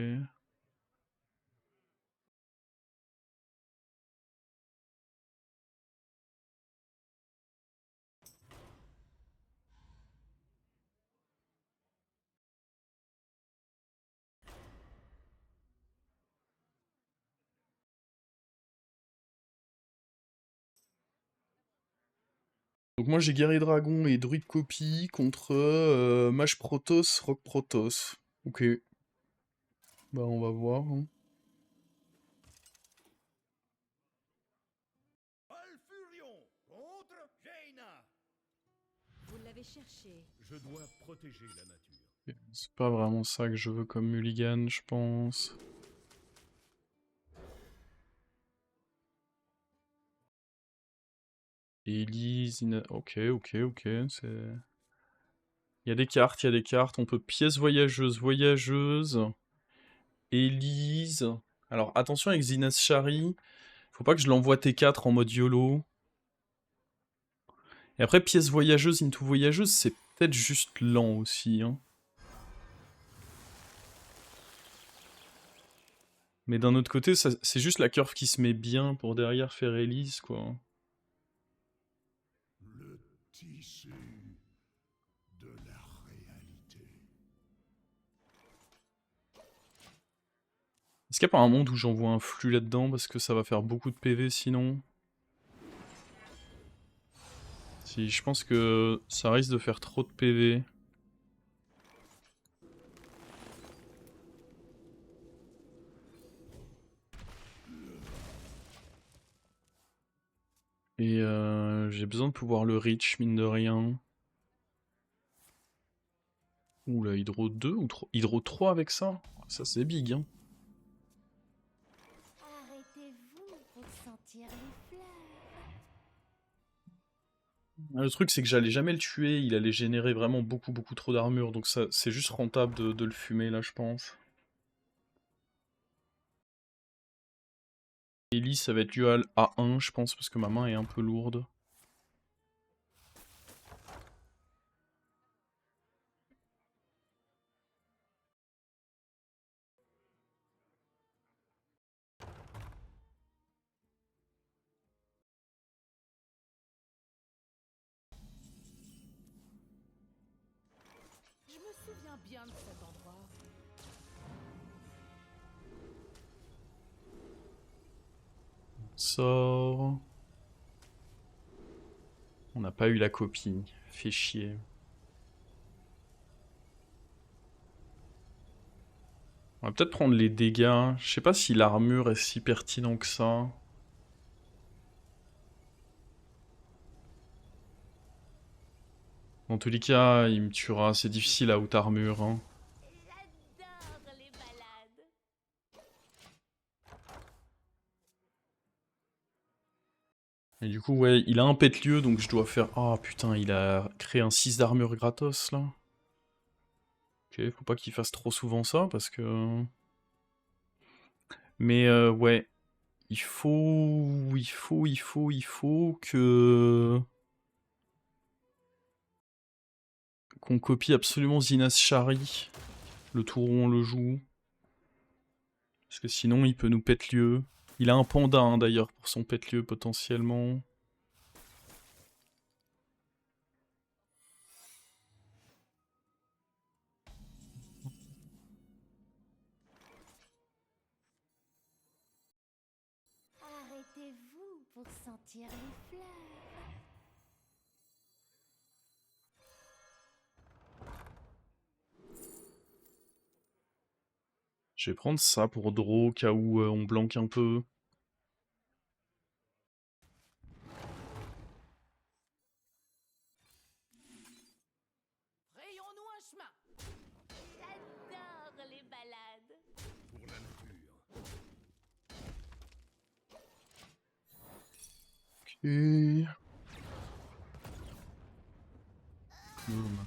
Donc moi j'ai guerrier dragon et druide copie contre mage protoss, rock protoss. Ok. Bah on va voir, hein. Alfurion contre Jaina. Vous l'avez cherché. Je dois protéger la nature. C'est pas vraiment ça que je veux comme mulligan, je pense. Elise, ok, c'est... Il y a des cartes, on peut pièce voyageuse, Elise... Alors attention avec Zinaz Shari, faut pas que je l'envoie T4 en mode YOLO. Et après pièce voyageuse into voyageuse, c'est peut-être juste lent aussi, hein. Mais d'un autre côté, c'est juste la curve qui se met bien pour derrière faire Elise, quoi. Le tissu de la réalité. Est-ce qu'il n'y a pas un monde où j'envoie un flux là-dedans parce que ça va faire beaucoup de PV sinon? Si, je pense que ça risque de faire trop de PV. Et j'ai besoin de pouvoir le reach, mine de rien. Oula, Hydro 2 ou 3 Hydro 3 avec ça? Ça c'est big, hein. Arrêtez-vous pour sentir les fleurs. Le truc c'est que j'allais jamais le tuer, il allait générer vraiment beaucoup trop d'armure, donc ça c'est juste rentable de le fumer là je pense. Ellie ça va être dual A1 je pense parce que ma main est un peu lourde. Je me souviens bien de cet endroit. Sort. On n'a pas eu la copie, fait chier. On va peut-être prendre les dégâts. Je sais pas si l'armure est si pertinent que ça. Dans tous les cas, il me tuera. C'est difficile à haute armure. Hein. J'adore les balades. Et du coup, ouais, il a un pète-lieu, donc je dois faire... Oh putain, il a créé un 6 d'armure gratos, là. Ok, faut pas qu'il fasse trop souvent ça, parce que... Mais ouais, il faut que... Qu'on copie absolument Zinas Shari, le tour où on le joue. Parce que sinon, il peut nous pète-lieu. Il a un panda, hein, d'ailleurs, pour son pète-lieu, potentiellement. Arrêtez-vous pour sentir les fleurs. Je vais prendre ça pour draw, au cas où on blanque un peu. Frayons-nous un chemin. J'adore les balades. Pour la nature. Ok. Boum.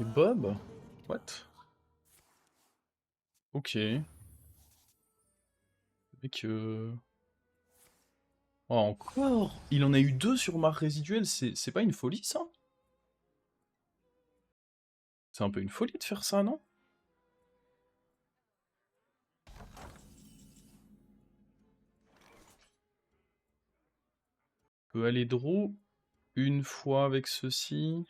Et Bob? What? Ok. Mec, oh, encore? Il en a eu 2 sur marre résiduelle, c'est pas une folie, ça? C'est un peu une folie de faire ça, non? On peut aller draw une fois avec ceci.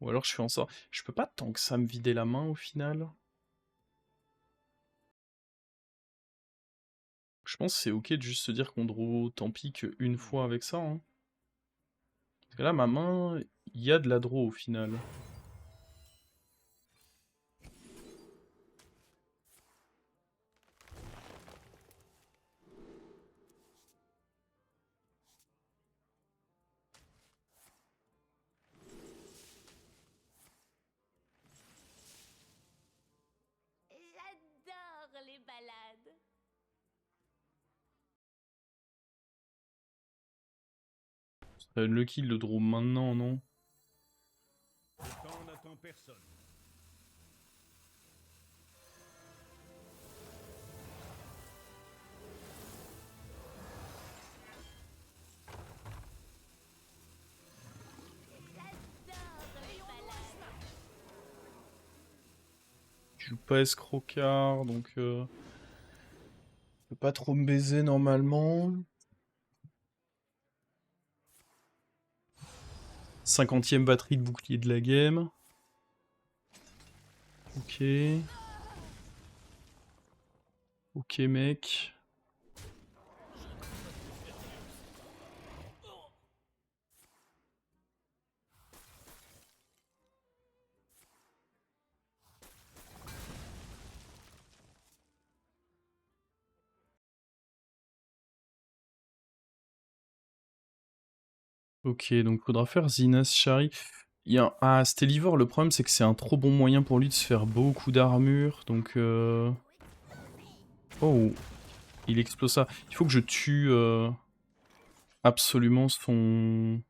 Ou alors je fais en sorte... Je peux pas tant que ça me vider la main, au final. Je pense que c'est ok de juste se dire qu'on draw tant pis qu'une fois avec ça, hein. Parce que là, ma main, il y a de la draw, au final. J'adore les balades. Le kill le draw maintenant, non? Le temps n'attend personne. J'adore les balades. Je joue pas escrocard, donc... Je peux pas trop me baiser, normalement. 50e batterie de bouclier de la game. Ok. Ok, mec. Ok, donc faudra faire Zinas Shari. Ah, Stelivor, le problème c'est que c'est un trop bon moyen pour lui de se faire beaucoup d'armure, donc... Oh, il explose ça. Il faut que je tue absolument son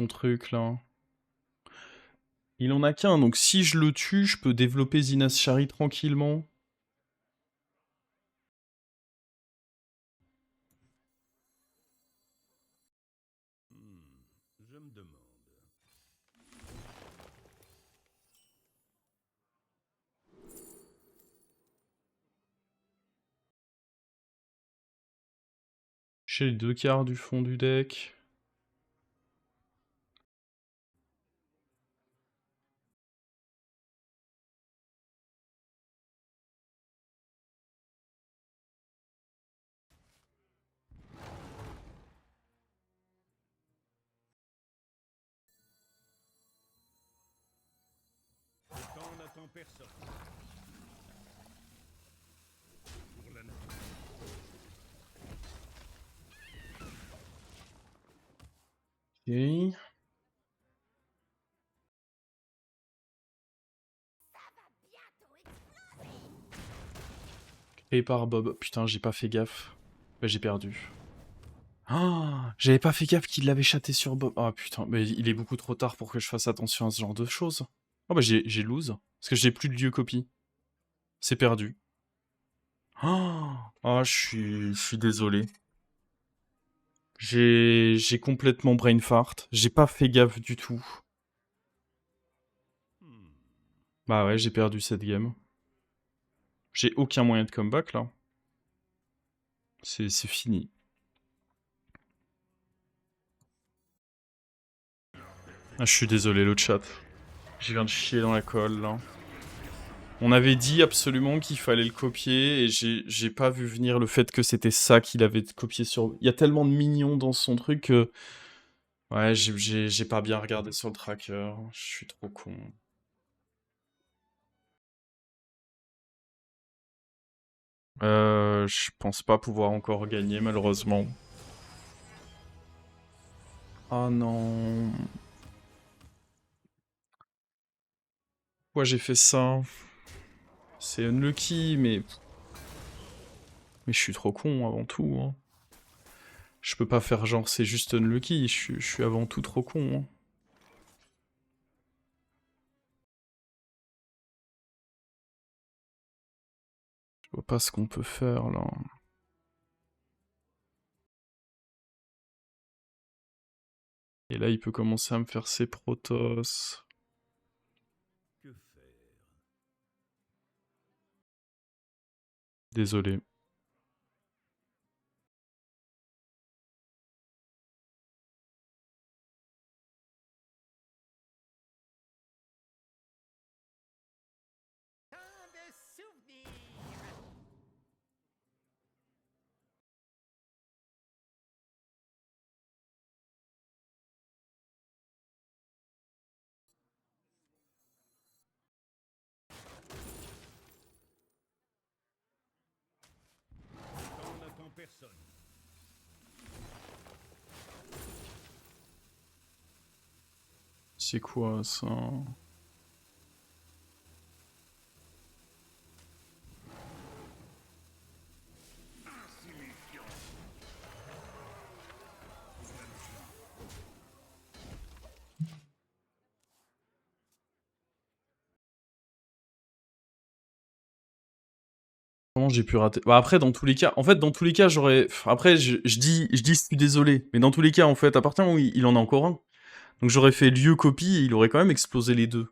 truc là. Il en a qu'un, donc si je le tue, je peux développer Zinas Shari tranquillement. Je me demande. J'ai les 2 quarts du fond du deck. Le temps n'attend personne. Pour la nature. Ok. Créé par Bob. Putain, j'ai pas fait gaffe. Bah, j'ai perdu. Ah, j'avais pas fait gaffe qu'il l'avait chaté sur Bob. Ah putain, mais il est beaucoup trop tard pour que je fasse attention à ce genre de choses. Oh bah j'ai lose. Parce que j'ai plus de lieu copie. C'est perdu. Ah, je suis désolé. J'ai complètement brain fart. J'ai pas fait gaffe du tout. Bah ouais, j'ai perdu cette game. J'ai aucun moyen de comeback là. C'est fini. Ah, je suis désolé le chat. Je viens de chier dans la colle là. On avait dit absolument qu'il fallait le copier et j'ai pas vu venir le fait que c'était ça qu'il avait copié sur... Il y a tellement de mignons dans son truc que... Ouais, j'ai pas bien regardé sur le tracker. Je suis trop con. Je pense pas pouvoir encore gagner malheureusement. Oh non. Pourquoi j'ai fait ça? C'est unlucky, mais... Mais je suis trop con avant tout, hein. Je peux pas faire genre c'est juste unlucky, je suis avant tout trop con, hein. Je vois pas ce qu'on peut faire là. Et là, il peut commencer à me faire ses Protoss. Que faire? Désolé. Tant de souvenirs. Le temps n'attend personne. C'est quoi ça? Comment j'ai pu rater? Bah après, dans tous les cas, en fait, dans tous les cas, j'aurais... Après, je dis je suis désolé, mais dans tous les cas, en fait, à partir du moment où il en a encore un, donc j'aurais fait lieu copie et il aurait quand même explosé les deux.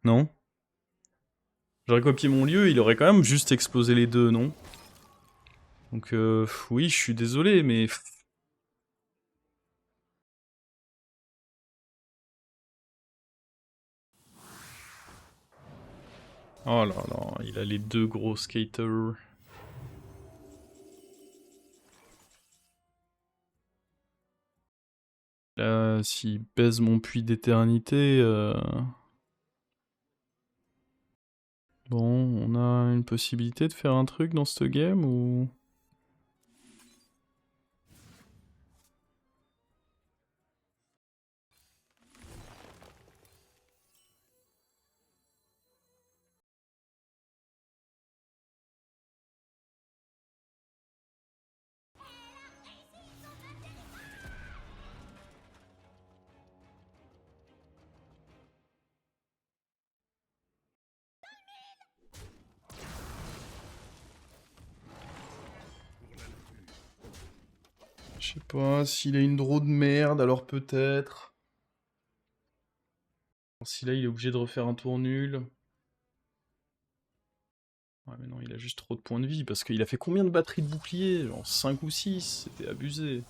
Non? J'aurais copié mon lieu, il aurait quand même juste explosé les deux, non? Donc, oui, je suis désolé, mais... Oh là là, il a les deux gros skaters. Là, s'il baise mon puits d'éternité... Bon, on a une possibilité de faire un truc dans cette game ou... Je sais pas, s'il a une draw de merde, alors peut-être. Si là, il est obligé de refaire un tour nul. Ouais, mais non, il a juste trop de points de vie, parce qu'il a fait combien de batteries de bouclier? Genre 5 ou 6, c'était abusé.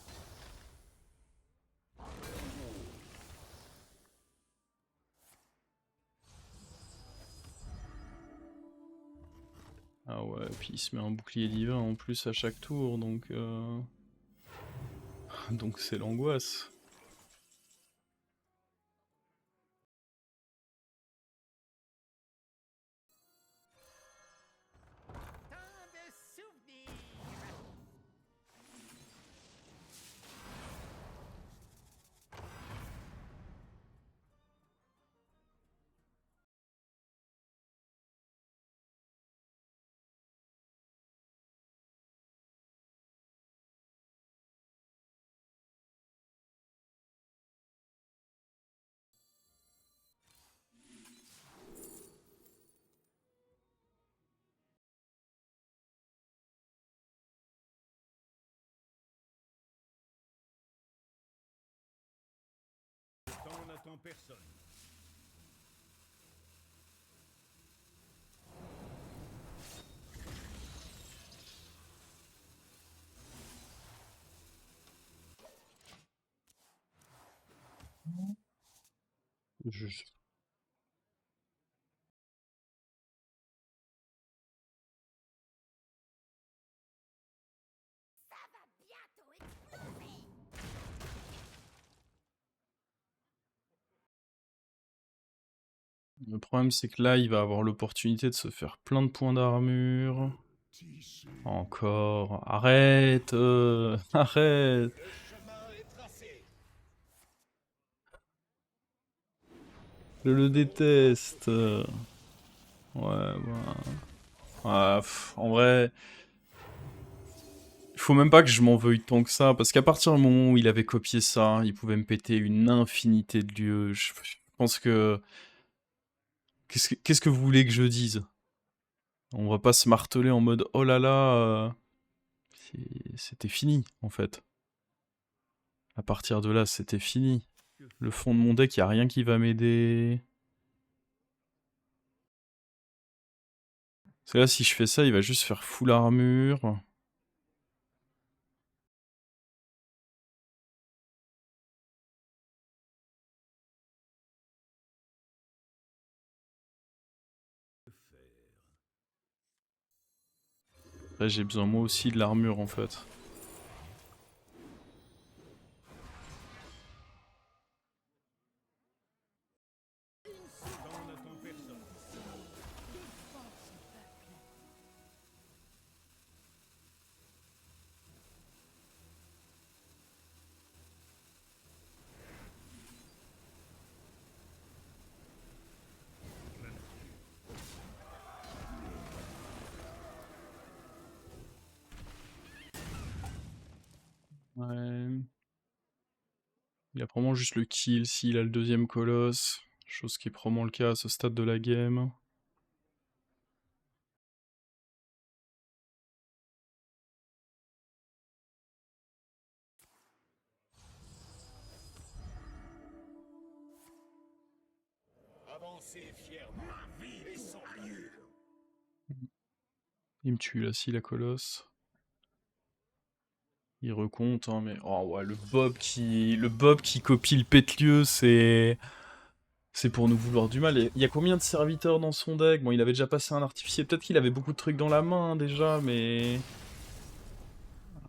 Ah ouais, puis il se met un bouclier divin en plus à chaque tour, donc... donc c'est l'angoisse. Tant de souvenirs. On n'attend personne. Je- Bientôt exploser. Le problème, c'est que là, il va avoir l'opportunité de se faire plein de points d'armure. Tissé. Encore. Arrête, arrête. Le chemin est tracé. Je le déteste. Ouais, bah... Ouais, en vrai... Il faut même pas que je m'en veuille tant que ça, parce qu'à partir du moment où il avait copié ça, il pouvait me péter une infinité de lieux. Je pense que... Qu'est-ce que vous voulez que je dise? On va pas se marteler en mode oh là là, c'était fini en fait. À partir de là, c'était fini. Le fond de mon deck, y a rien qui va m'aider. Parce que là, si je fais ça, il va juste faire full armure. Là, j'ai besoin moi aussi de l'armure en fait. On n'attend personne. Défends son peuple. Ouais. Il a probablement juste le kill s'il a le deuxième colosse. Chose qui est probablement le cas à ce stade de la game. Avancez fièrement. Ma vie est sans allure. Il me tue là, si la colosse. Il recompte, hein, mais... Oh ouais, le Bob qui copie le pétlieu, c'est... C'est pour nous vouloir du mal. Et il y a combien de serviteurs dans son deck? Bon, il avait déjà passé un artificier. Peut-être qu'il avait beaucoup de trucs dans la main, déjà, mais...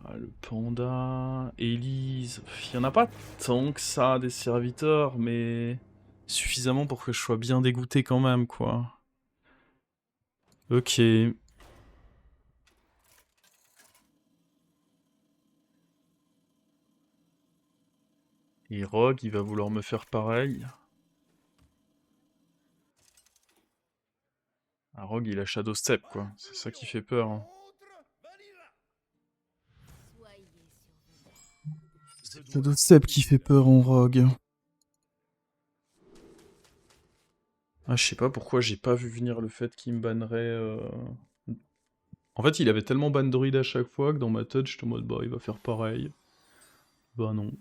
Ah, le panda... Élise... Il y en a pas tant que ça, des serviteurs, mais... Suffisamment pour que je sois bien dégoûté quand même, quoi. Ok. Et Rogue, il va vouloir me faire pareil. Ah, Rogue, il a Shadow Step, quoi. C'est ça qui fait peur. Hein. Contre Vanilla. Soyez surveillés. Shadow Step qui fait peur en Rogue. Ah, je sais pas pourquoi j'ai pas vu venir le fait qu'il me bannerait... En fait, il avait tellement ban druide à chaque fois que dans ma tête, j'étais en mode, bah, il va faire pareil. Bah non.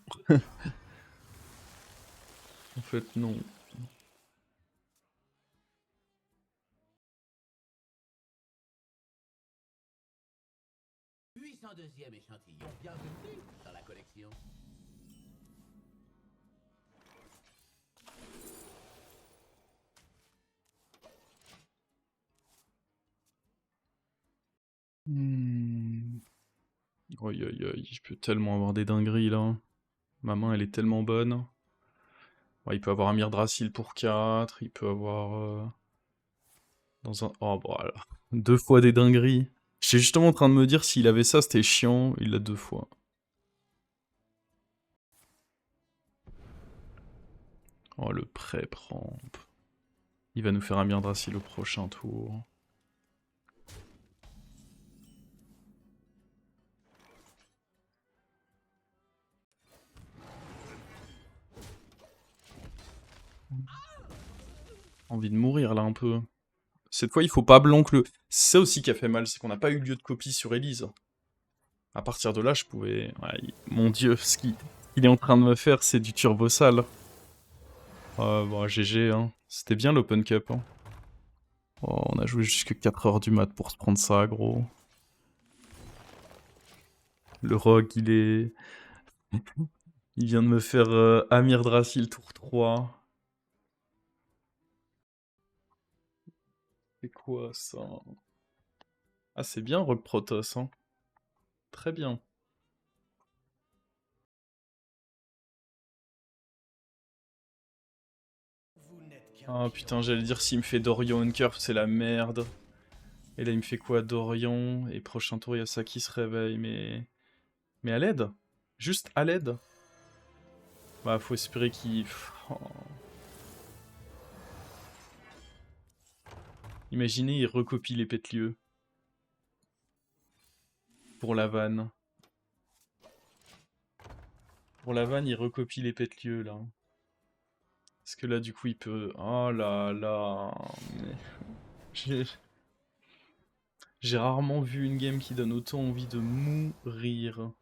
En fait, non. « 802e échantillon, bienvenue dans la collection. » Aïe aïe aïe, je peux tellement avoir des dingueries là. Ma main elle est tellement bonne. Ouais, il peut avoir un Myrdrasil pour 4, il peut avoir... dans un... Oh voilà. 2 fois des dingueries. J'étais justement en train de me dire s'il avait ça c'était chiant, il l'a 2 fois. Oh le pré-ramp. Il va nous faire un Myrdrasil au prochain tour. Envie de mourir là un peu. Cette fois il faut pas blanc le... C'est ça aussi qui a fait mal, c'est qu'on n'a pas eu lieu de copie sur Elise. À partir de là je pouvais... Ouais, mon dieu, ce qu'il est en train de me faire c'est du turbo sale. Bon GG hein. C'était bien l'Open Cup hein. Oh, on a joué jusque 4h du mat pour se prendre ça gros. Le rogue il est... Il vient de me faire Amir Drasil tour 3. C'est quoi ça? Ah c'est bien Rogue Protoss hein. Très bien. Ah putain j'allais dire s'il me fait Dorian Curve c'est la merde. Et là il me fait quoi Dorian? Et prochain tour il y a ça qui se réveille mais... Mais à l'aide? Juste à l'aide? Bah faut espérer qu'il... Oh. Imaginez il recopie les pétlieux. Pour la vanne. Pour la vanne, il recopie les pétlieux, là. Est-ce que là, du coup, il peut... Oh là là... Mais... J'ai rarement vu une game qui donne autant envie de mourir.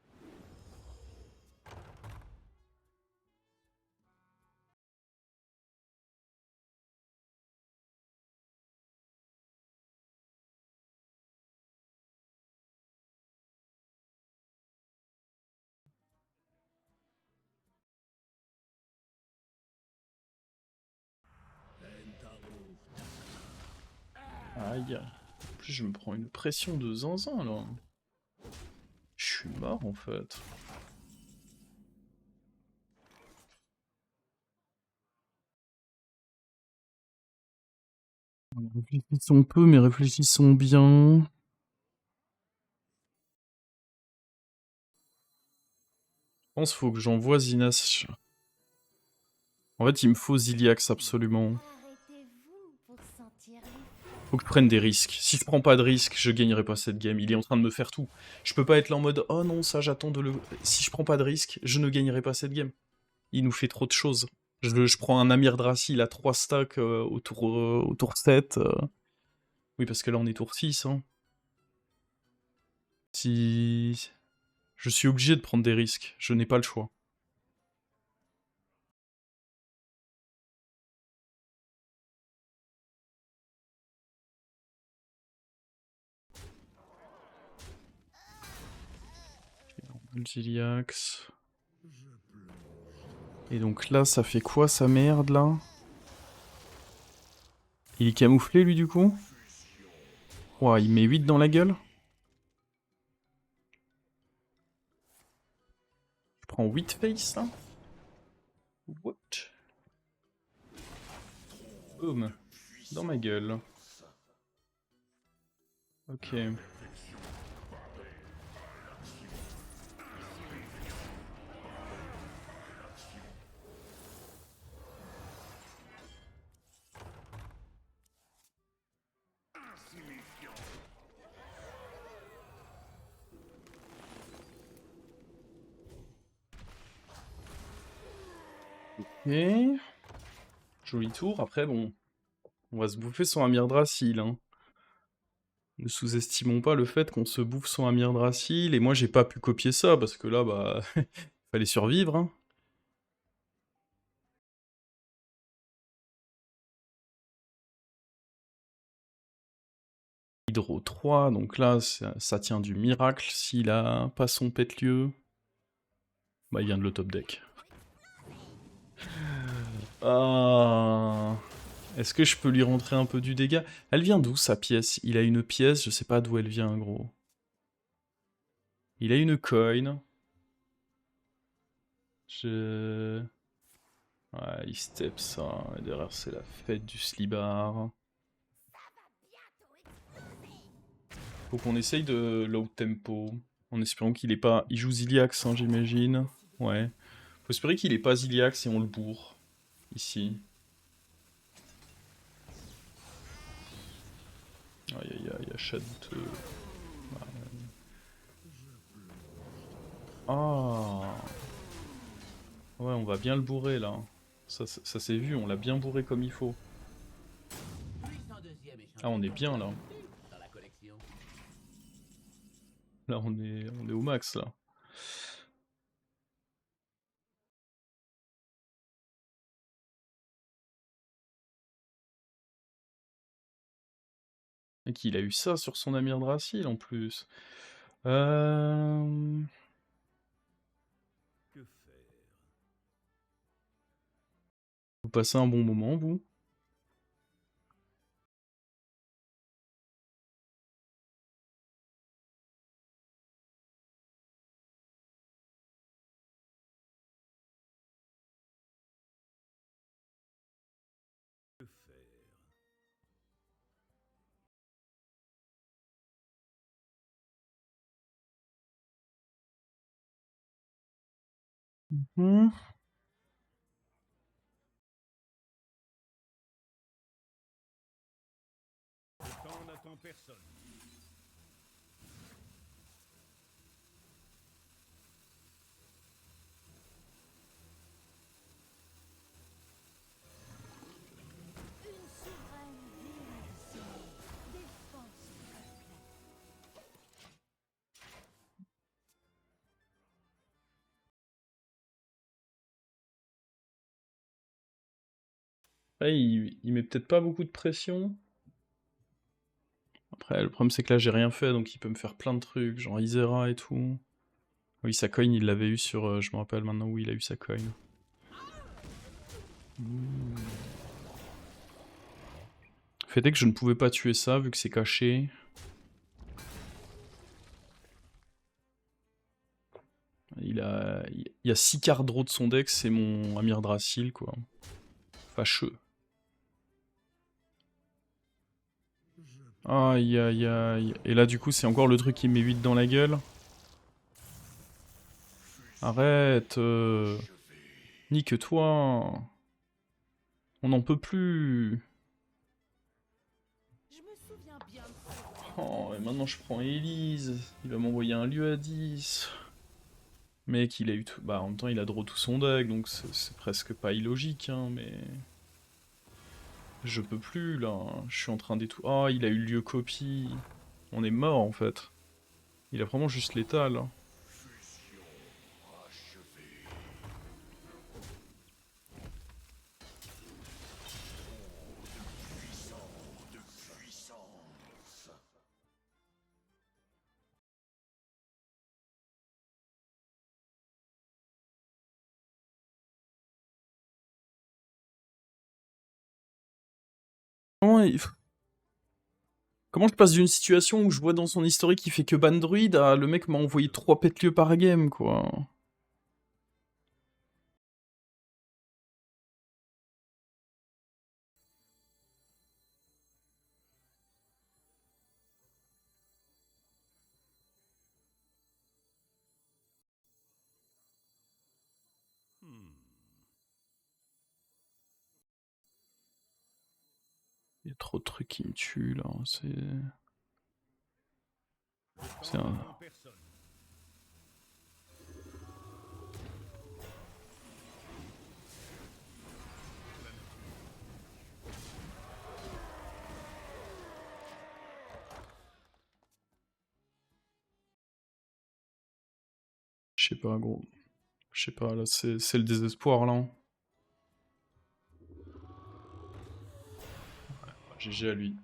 Aïe. En plus, je me prends une pression de zinzin, là. Je suis mort, en fait. Réfléchissons peu, mais réfléchissons bien. Je pense qu'il faut que j'envoie Zinas. En fait, il me faut Ziliax, absolument. Arrêtez-vous pour sentir les Faut que je prenne des risques. Si je prends pas de risques, je gagnerai pas cette game. Il est en train de me faire tout. Je peux pas être là en mode « Oh non, ça j'attends de le... » Si je prends pas de risques, je ne gagnerai pas cette game. Il nous fait trop de choses. Je prends un Amir Drasil, il a 3 stacks au tour 7. Oui, parce que là on est tour 6. Hein. Si... Je suis obligé de prendre des risques. Je n'ai pas le choix. Ziliax. Et donc là, ça fait quoi sa merde là? Il est camouflé lui du coup? Ouah, il met 8 dans la gueule? Je prends 8 face là? What? Boom. Dans ma gueule. Ok. Et... Joli tour, après bon... On va se bouffer son Amir Drasil, hein. Ne sous-estimons pas le fait qu'on se bouffe son Amir Drasil, et moi j'ai pas pu copier ça, parce que là, bah... Fallait survivre, hein. Hydro 3, donc là, ça tient du miracle. S'il a pas son pète-lieu, bah il vient de le top deck. Ah. Est-ce que je peux lui rentrer un peu du dégât? Elle vient d'où sa pièce? Il a une pièce, je sais pas d'où elle vient, gros. Il a une coin. Je... Ouais, il step ça, et derrière c'est la fête du slibar. Faut qu'on essaye de low tempo, en espérant qu'il est pas... Il joue Ziliax, hein, j'imagine. Ouais. Faut espérer qu'il est pas Ziliax et on le bourre. Ici. Aïe aïe aïe, achat douteux. Ah. Ouais, on va bien le bourrer là. Ça s'est vu, on l'a bien bourré comme il faut. 802e Ah, on est bien là. dans la collection. Là, on est au max là. Et qu'il a eu ça sur son Amir Drasil en plus. Euh... Que faire? Vous passez un bon moment, vous? Que faire? Hmm. Le temps n'attend personne. Une souveraine déesse. Défense du peuple. Ouais, il met peut-être pas beaucoup de pression. Après, le problème c'est que là j'ai rien fait, donc il peut me faire plein de trucs, genre Isera et tout. Oui, sa coin, il l'avait eu sur... je me rappelle maintenant où il a eu sa coin. Fait est que je ne pouvais pas tuer ça, vu que c'est caché. Il y a 6 cartes draw de son deck, c'est mon Amir Drasil, quoi. Fâcheux. Aïe aïe aïe. Et là, du coup, c'est encore le truc qui met 8 dans la gueule. Arrête. Nique-toi. On n'en peut plus. Je me souviens bien de ce Oh, et maintenant je prends Elise. Il va m'envoyer un lieu à 10. Mec, il a eu tout... Bah, en même temps, il a draw tout son deck, donc c'est presque pas illogique, hein, mais... Je peux plus, là. Je suis en train d'étouffer. Oh, il a eu lieu copie. On est mort, en fait. Il a vraiment juste l'étal. Hein. Comment, comment je passe d'une situation où je vois dans son historique qu'il fait que ban druide à le mec m'a envoyé 3 pète-lieux par game, quoi. Il y a trop de trucs qui me tuent, là. C'est Le temps un... n'attend personne. Je sais pas, gros. Je sais pas, là, c'est le désespoir, là. Hein. GG à lui.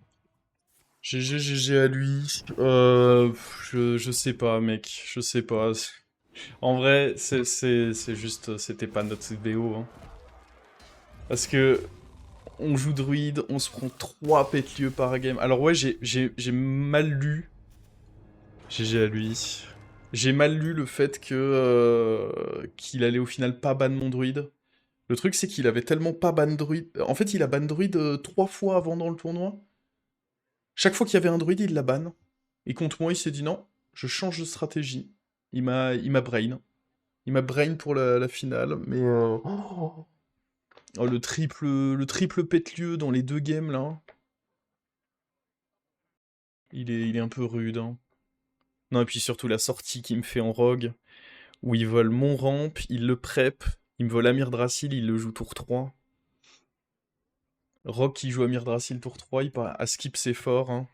GG à lui. Je sais pas, mec. Je sais pas. En vrai, c'est juste... C'était pas notre vidéo, hein. Parce que... On joue druide, on se prend 3 pétlieux par game. Alors ouais, j'ai mal lu. GG à lui. J'ai mal lu le fait que qu'il allait au final pas ban mon druide. Le truc, c'est qu'il avait tellement pas ban druide... En fait, il a ban druide 3 fois avant dans le tournoi. Chaque fois qu'il y avait un druide, il la ban. Et contre moi, il s'est dit non, je change de stratégie. Il m'a brain. Il m'a brain pour la finale, mais... Oh, le triple pétlieux dans les 2 games, là. Il est un peu rude, hein. Non, et puis surtout la sortie qu'il me fait en rogue, où il vole mon ramp, il le prep, il me vole Amir Drasil, il le joue tour 3. Rogue qui joue Amir Drasil tour 3, à skip c'est fort, hein.